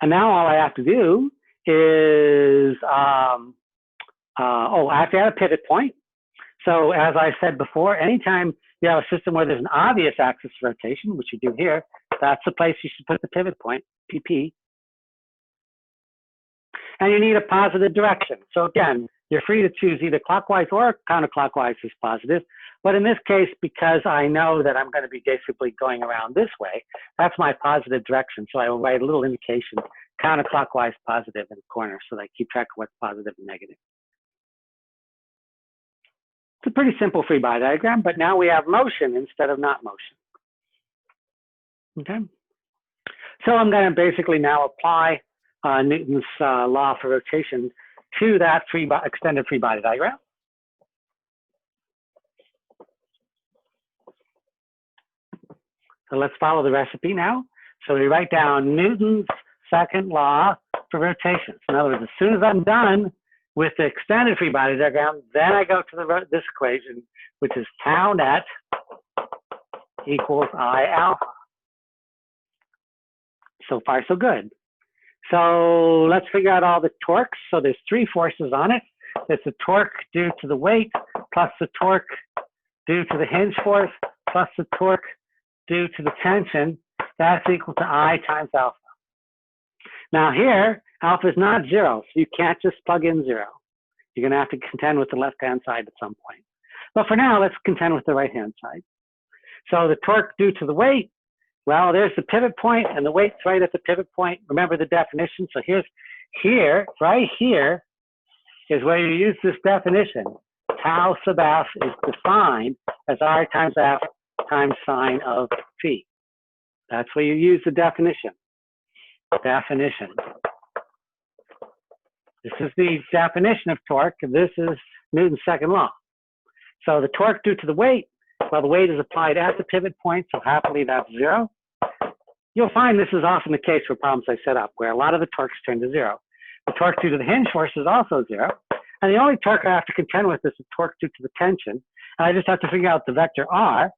And now all I have to do is, I have to add a pivot point. So as I said before, anytime you have a system where there's an obvious axis of rotation, which you do here, that's the place you should put the pivot point, PP. And you need a positive direction. So again, you're free to choose either clockwise or counterclockwise as positive. But in this case, because I know that I'm going to be basically going around this way, that's my positive direction. So I will write a little indication, counterclockwise positive in the corner, so that I keep track of what's positive and negative. It's a pretty simple free body diagram, but now we have motion instead of not motion. Okay. So I'm going to basically now apply Newton's law for rotation to that extended free body diagram. So let's follow the recipe now. So we write down Newton's second law for rotation. So in other words, as soon as I'm done with the extended free body diagram, then I go to this equation, which is tau net equals I alpha. So far, so good. So let's figure out all the torques. So there's three forces on it. It's the torque due to the weight, plus the torque due to the hinge force, plus the torque due to the tension. That's equal to I times alpha. Now here, alpha is not zero, so you can't just plug in zero. You're going to have to contend with the left-hand side at some point. But for now, let's contend with the right-hand side. So the torque due to the weight, well, there's the pivot point, and the weight's right at the pivot point. Remember the definition? So right here is where you use this definition. Tau sub f is defined as R times F times sine of T. That's where you use the definition. Definition. This is the definition of torque, and this is Newton's second law. So the torque due to the weight, well, the weight is applied at the pivot point, so happily that's zero. You'll find this is often the case for problems I set up, where a lot of the torques turn to zero. The torque due to the hinge force is also zero. And the only torque I have to contend with is the torque due to the tension. And I just have to figure out the vector R.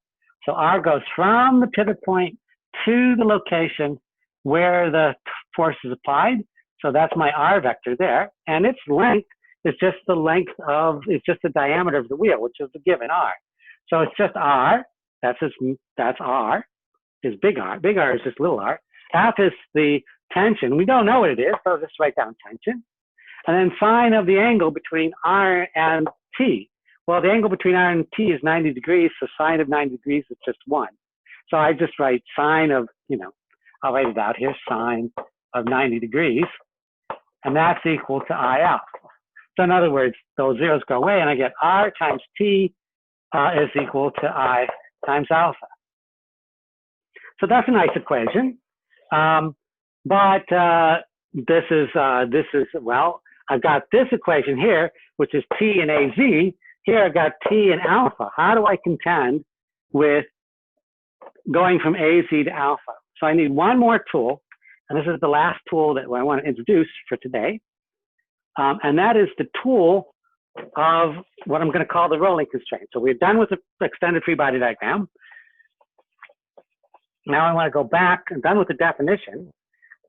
So R goes from the pivot point to the location where the force is applied. So that's my R vector there. And its length is just the length of, it's just the diameter of the wheel, which is the given R. So it's just R. That's R. Is big R. Big R is just little r. F is the tension. We don't know what it is, so just write down tension. And then sine of the angle between R and T. Well, the angle between R and T is 90 degrees, so sine of 90 degrees is just 1. So I just write sine of, I'll write it out here, sine of 90 degrees, and that's equal to I alpha. So in other words, those zeros go away, and I get R times T is equal to I times alpha. So that's a nice equation, but this is, well, I've got this equation here, which is T and AZ. Here I've got T and alpha. How do I contend with going from AZ to alpha? So I need one more tool, and this is the last tool that I want to introduce for today, and that is the tool of what I'm going to call the rolling constraint. So we're done with the extended free body diagram. Now I want to go back. I'm done with the definition.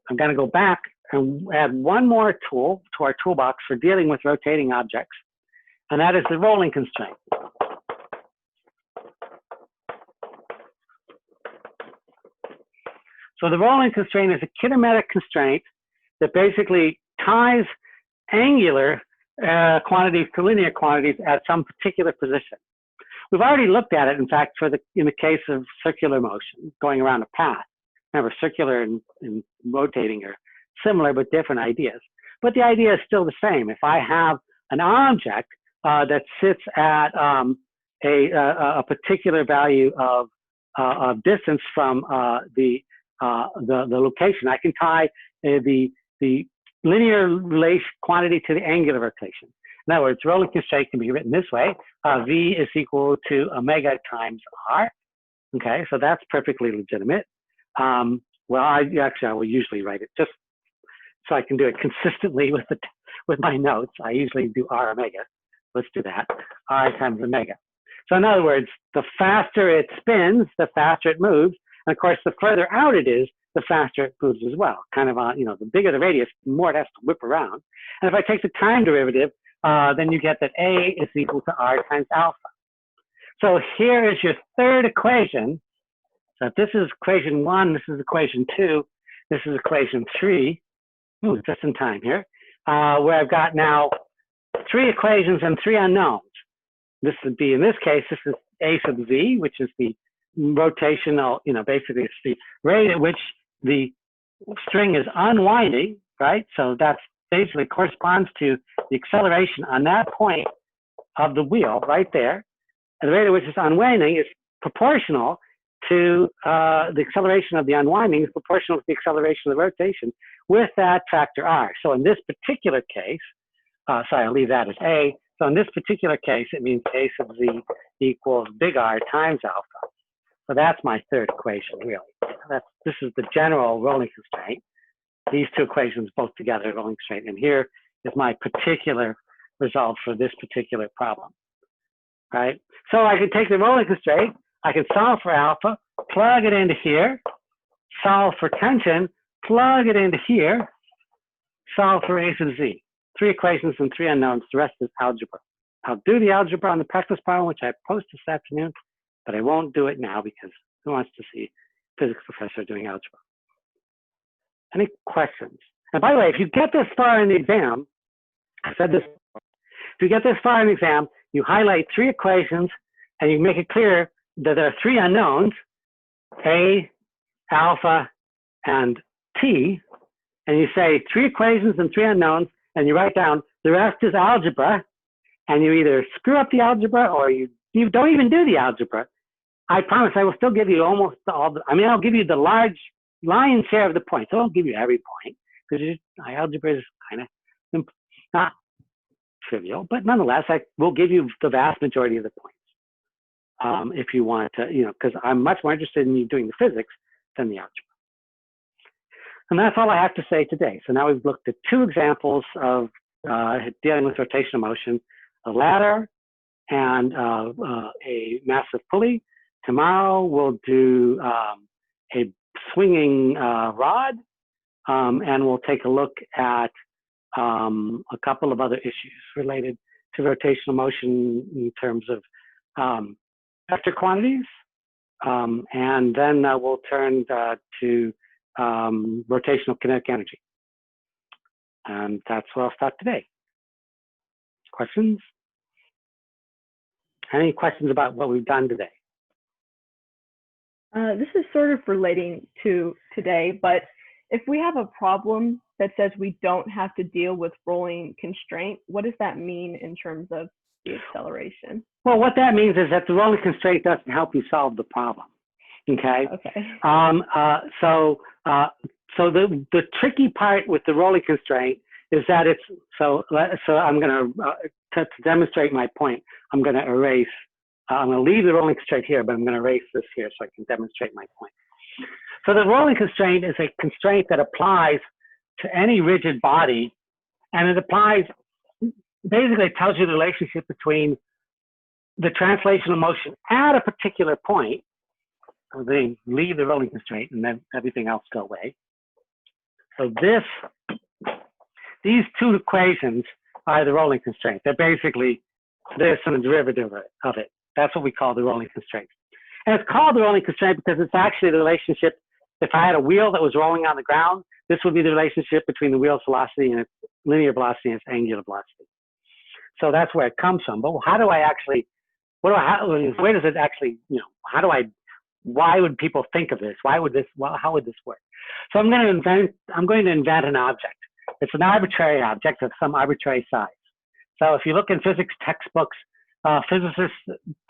I'm going to go back and add one more tool to our toolbox for dealing with rotating objects, and that is the rolling constraint. So the rolling constraint is a kinematic constraint that basically ties angular quantities to linear quantities at some particular position. We've already looked at it, in fact, in the case of circular motion, going around a path. Remember, circular and rotating are similar but different ideas. But the idea is still the same. If I have an object that sits at a particular value of distance from the location, I can tie the linear relation quantity to the angular rotation. In other words, rolling constraint can be written this way: V is equal to omega times R. Okay, so that's perfectly legitimate. Well, I will usually write it just so I can do it consistently with my notes. I usually do R omega. Let's do that. R times omega. So in other words, the faster it spins, the faster it moves. And of course, the further out it is, the faster it moves as well. Kind of, the bigger the radius, the more it has to whip around. And if I take the time derivative, then you get that A is equal to R times alpha. So here is your third equation. So if this is equation 1, this is equation 2, this is equation 3. Ooh, just in time here. Where I've got now 3 equations and 3 unknowns. This would be, in this case, this is A sub Z, which is the rotational, basically it's the rate at which the string is unwinding, right? So that's basically corresponds to the acceleration on that point of the wheel right there. And the rate at which it's unwinding is proportional to the acceleration of the unwinding is proportional to the acceleration of the rotation with that factor R. So in this particular case, sorry, I'll leave that as A. So in this particular case, it means A sub Z equals big R times alpha. So that's my third equation, really. This is the general rolling constraint. These two equations both together, rolling constraint. And here is my particular result for this particular problem, right? So I can take the rolling constraint, I can solve for alpha, plug it into here, solve for tension, plug it into here, solve for A sub Z. 3 equations and 3 unknowns. The rest is algebra. I'll do the algebra on the practice problem, which I post this afternoon, but I won't do it now because who wants to see a physics professor doing algebra? Any questions? And by the way, if you get this far in the exam, I said this before, if you get this far in the exam, you highlight 3 equations and you make it clear that there are 3 unknowns, A, alpha, and T, and you say 3 equations and 3 unknowns, and you write down the rest is algebra, and you either screw up the algebra or you don't even do the algebra. I promise I will still give you almost all I'll give you the lion's share of the points. I won't give you every point because algebra is kind of not trivial, but nonetheless, I will give you the vast majority of the points if you want to, because I'm much more interested in you doing the physics than the algebra. And that's all I have to say today. So now we've looked at 2 examples of dealing with rotational motion, a ladder and a massive pulley. Tomorrow we'll do a swinging rod, and we'll take a look at a couple of other issues related to rotational motion in terms of vector quantities. And then we'll turn to rotational kinetic energy. And that's where I'll start today. Questions? Any questions about what we've done today? This is sort of relating to today, but if we have a problem that says we don't have to deal with rolling constraint, what does that mean in terms of the acceleration? Well, what that means is that the rolling constraint doesn't help you solve the problem. Okay. Okay. So the tricky part with the rolling constraint is that it's so I'm going to demonstrate my point. I'm going to erase. I'm going to leave the rolling constraint here, but I'm going to erase this here so I can demonstrate my point. So the rolling constraint is a constraint that applies to any rigid body, and it applies, basically it tells you the relationship between the translational motion at a particular point. So they leave the rolling constraint and then everything else go away. So these 2 equations are the rolling constraint. They're basically this and the derivative of it. That's what we call the rolling constraint. And it's called the rolling constraint because it's actually the relationship if I had a wheel that was rolling on the ground, this would be the relationship between the wheel's velocity and its linear velocity and its angular velocity. So that's where it comes from. But how do I actually, where does it actually, why would people think of this? How would this work? So I'm going to invent an object. It's an arbitrary object of some arbitrary size. So if you look in physics textbooks, physicists,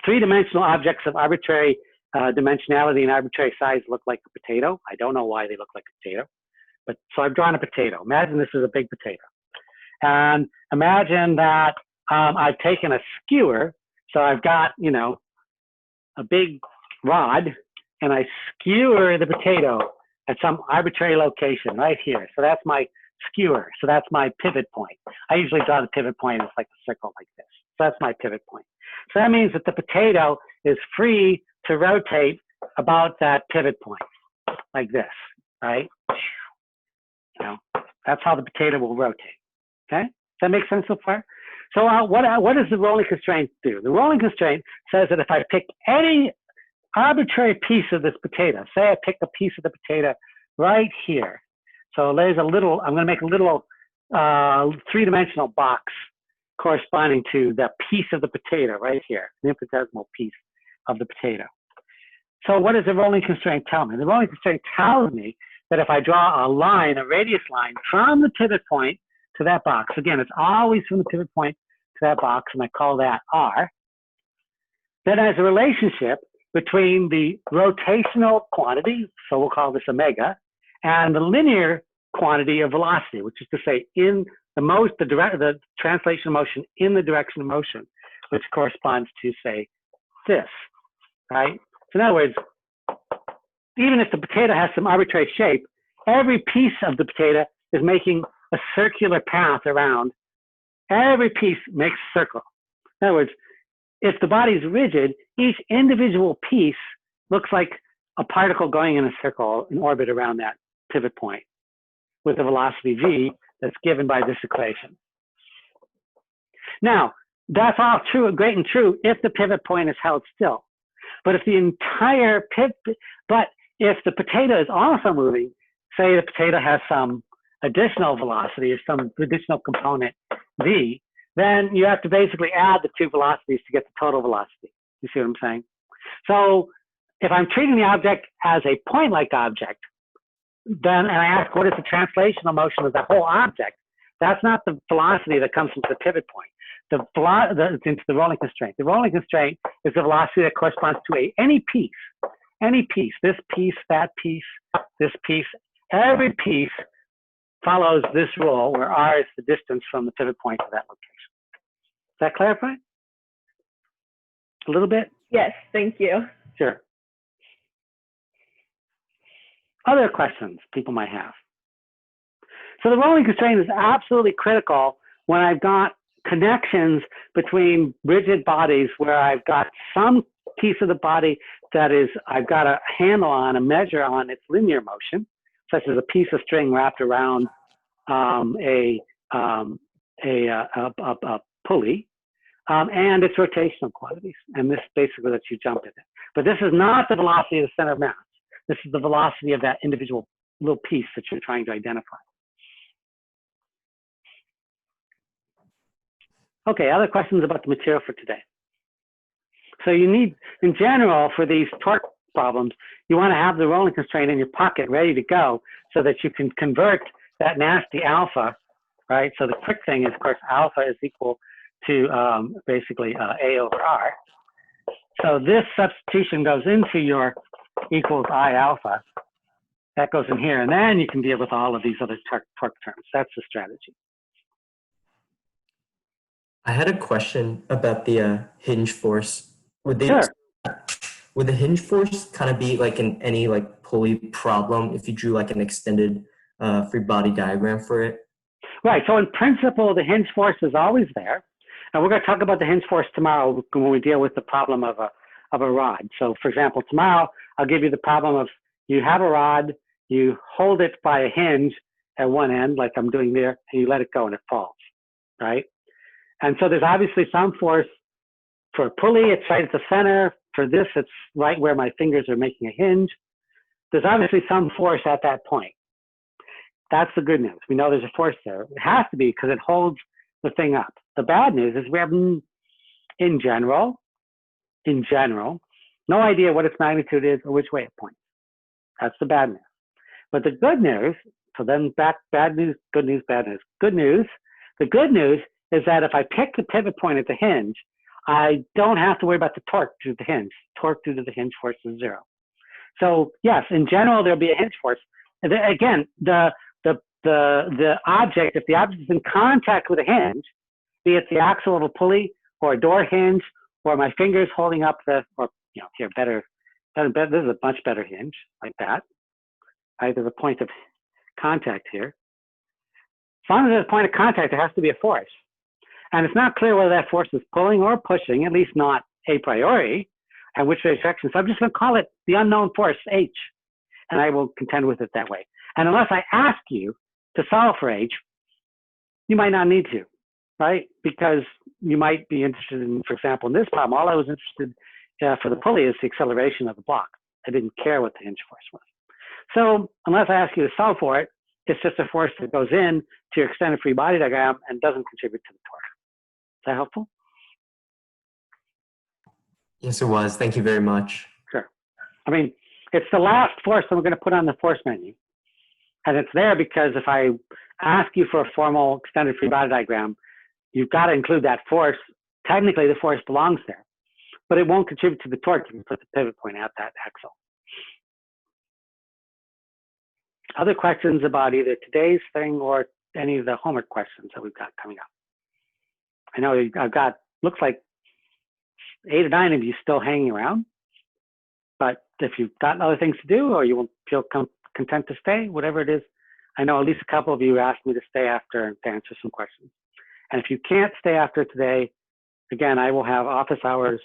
three-dimensional objects of arbitrary dimensionality and arbitrary size look like a potato. I don't know why they look like a potato, but so I've drawn a potato. Imagine this is a big potato. And imagine that I've taken a skewer. So I've got, a big rod, and I skewer the potato at some arbitrary location right here. So that's my skewer. So that's my pivot point. I usually draw the pivot point as like a circle like this. So that's my pivot point. So that means that the potato is free to rotate about that pivot point like this, right? That's how the potato will rotate. Okay? Does that make sense so far? So what does the rolling constraint do? The rolling constraint says that if I pick any arbitrary piece of this potato, say I pick a piece of the potato right here. So there's I'm going to make a little three-dimensional box corresponding to the piece of the potato right here, the infinitesimal piece of the potato. So what does the rolling constraint tell me? The rolling constraint tells me that if I draw a radius line from the pivot point to that box, again, it's always from the pivot point to that box, and I call that R, then there's a relationship between the rotational quantity, so we'll call this omega, and the linear quantity of velocity, which is to say in the translation motion in the direction of motion, which corresponds to, say, this, right? So in other words, even if the potato has some arbitrary shape, every piece of the potato is making a circular path around. Every piece makes a circle. In other words, if the body is rigid, each individual piece looks like a particle going in a circle in orbit around that pivot point with a velocity v that's given by this equation. Now, that's all true, great and true if the pivot point is held still. But if the entire if the potato is also moving, say the potato has some additional velocity or some additional component v, then you have to basically add the two velocities to get the total velocity. You see what I'm saying? So if I'm treating the object as a point-like object, then and I ask what is the translational motion of the whole object, that's not the velocity that comes into the pivot point. Into the rolling constraint. The rolling constraint is the velocity that corresponds to any piece, this piece, that piece, this piece. Every piece follows this rule where r is the distance from the pivot point to that location. Does that clarify? A little bit? Yes, thank you. Sure. Other questions people might have. So the rolling constraint is absolutely critical when I've got connections between rigid bodies where I've got some piece of the body that is, I've got a handle on, a measure on its linear motion, such as a piece of string wrapped around a pulley, and its rotational quantities. And this basically lets you jump in it. But this is not the velocity of the center of mass. This is the velocity of that individual little piece that you're trying to identify. Okay, other questions about the material for today? So you need, in general, for these torque problems, you want to have the rolling constraint in your pocket ready to go so that you can convert that nasty alpha, right? So the quick thing is, of course, alpha is equal to basically A over R. So this substitution goes into your equals I alpha. That goes in here, and then you can deal with all of these other torque terms. That's the strategy. I had a question about the hinge force. Would the hinge force kind of be like in any like pulley problem if you drew like an extended free body diagram for it? Right. So in principle, the hinge force is always there, and we're going to talk about the hinge force tomorrow when we deal with the problem of a rod. So for example, tomorrow I'll give you the problem of you have a rod, you hold it by a hinge at one end, like I'm doing there, and you let it go and it falls, right? And so there's obviously some force. For a pulley, it's right at the center. For this, it's right where my fingers are making a hinge. there's obviously some force at that point. That's the good news. We know there's a force there. It has to be because it holds the thing up. The bad news is we have, in general, no idea what its magnitude is or which way it points. That's the bad news. But the good news, so then back, bad news, good news, bad news. Good news, the good news is that if I pick the pivot point at the hinge, I don't have to worry about the torque due to the hinge. Torque due to the hinge force is 0. So yes, in general, there'll be a hinge force. Again, the object, if the object is in contact with a hinge, be it the axle of a pulley or a door hinge or my fingers holding up the, or here, better, this is a much better hinge like that. Right, there's a point of contact here. As long as there's a point of contact, there has to be a force. And it's not clear whether that force is pulling or pushing, at least not a priori, and which direction. So I'm just going to call it the unknown force, H, and I will contend with it that way. And unless I ask you to solve for H, you might not need to, right? Because you might be interested in, for example, in this problem, all I was interested for the pulley is the acceleration of the block. I didn't care what the hinge force was. So unless I ask you to solve for it, it's just a force that goes in to your extended free body diagram and doesn't contribute to the torque. Is that helpful? Yes, it was. Thank you very much. Sure. I mean, it's the last force that we're going to put on the force menu. And it's there because if I ask you for a formal extended free body diagram, you've got to include that force. Technically, the force belongs there, but it won't contribute to the torque if you put the pivot point at that axle. Other questions about either today's thing or any of the homework questions that we've got coming up? I know I've got, looks like 8 or 9 of you still hanging around, but if you've got other things to do or you will feel content to stay, whatever it is, I know at least a couple of you asked me to stay after and to answer some questions. And if you can't stay after today, again, I will have office hours.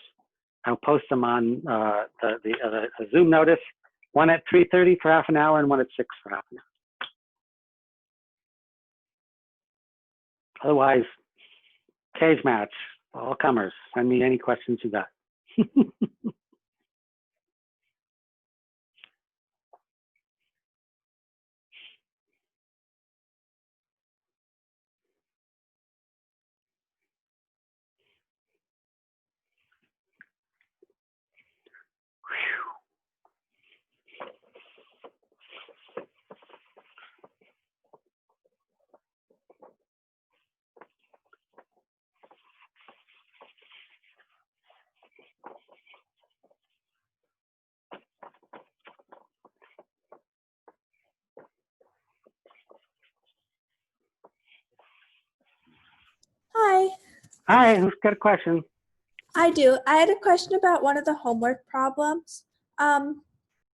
I'll post them on the Zoom notice. One at 3:30 for half an hour and one at 6 for half an hour. Otherwise, cage match, all comers. Send me any questions you got. Hi. Hi, who's got a question? I do. I had a question about one of the homework problems.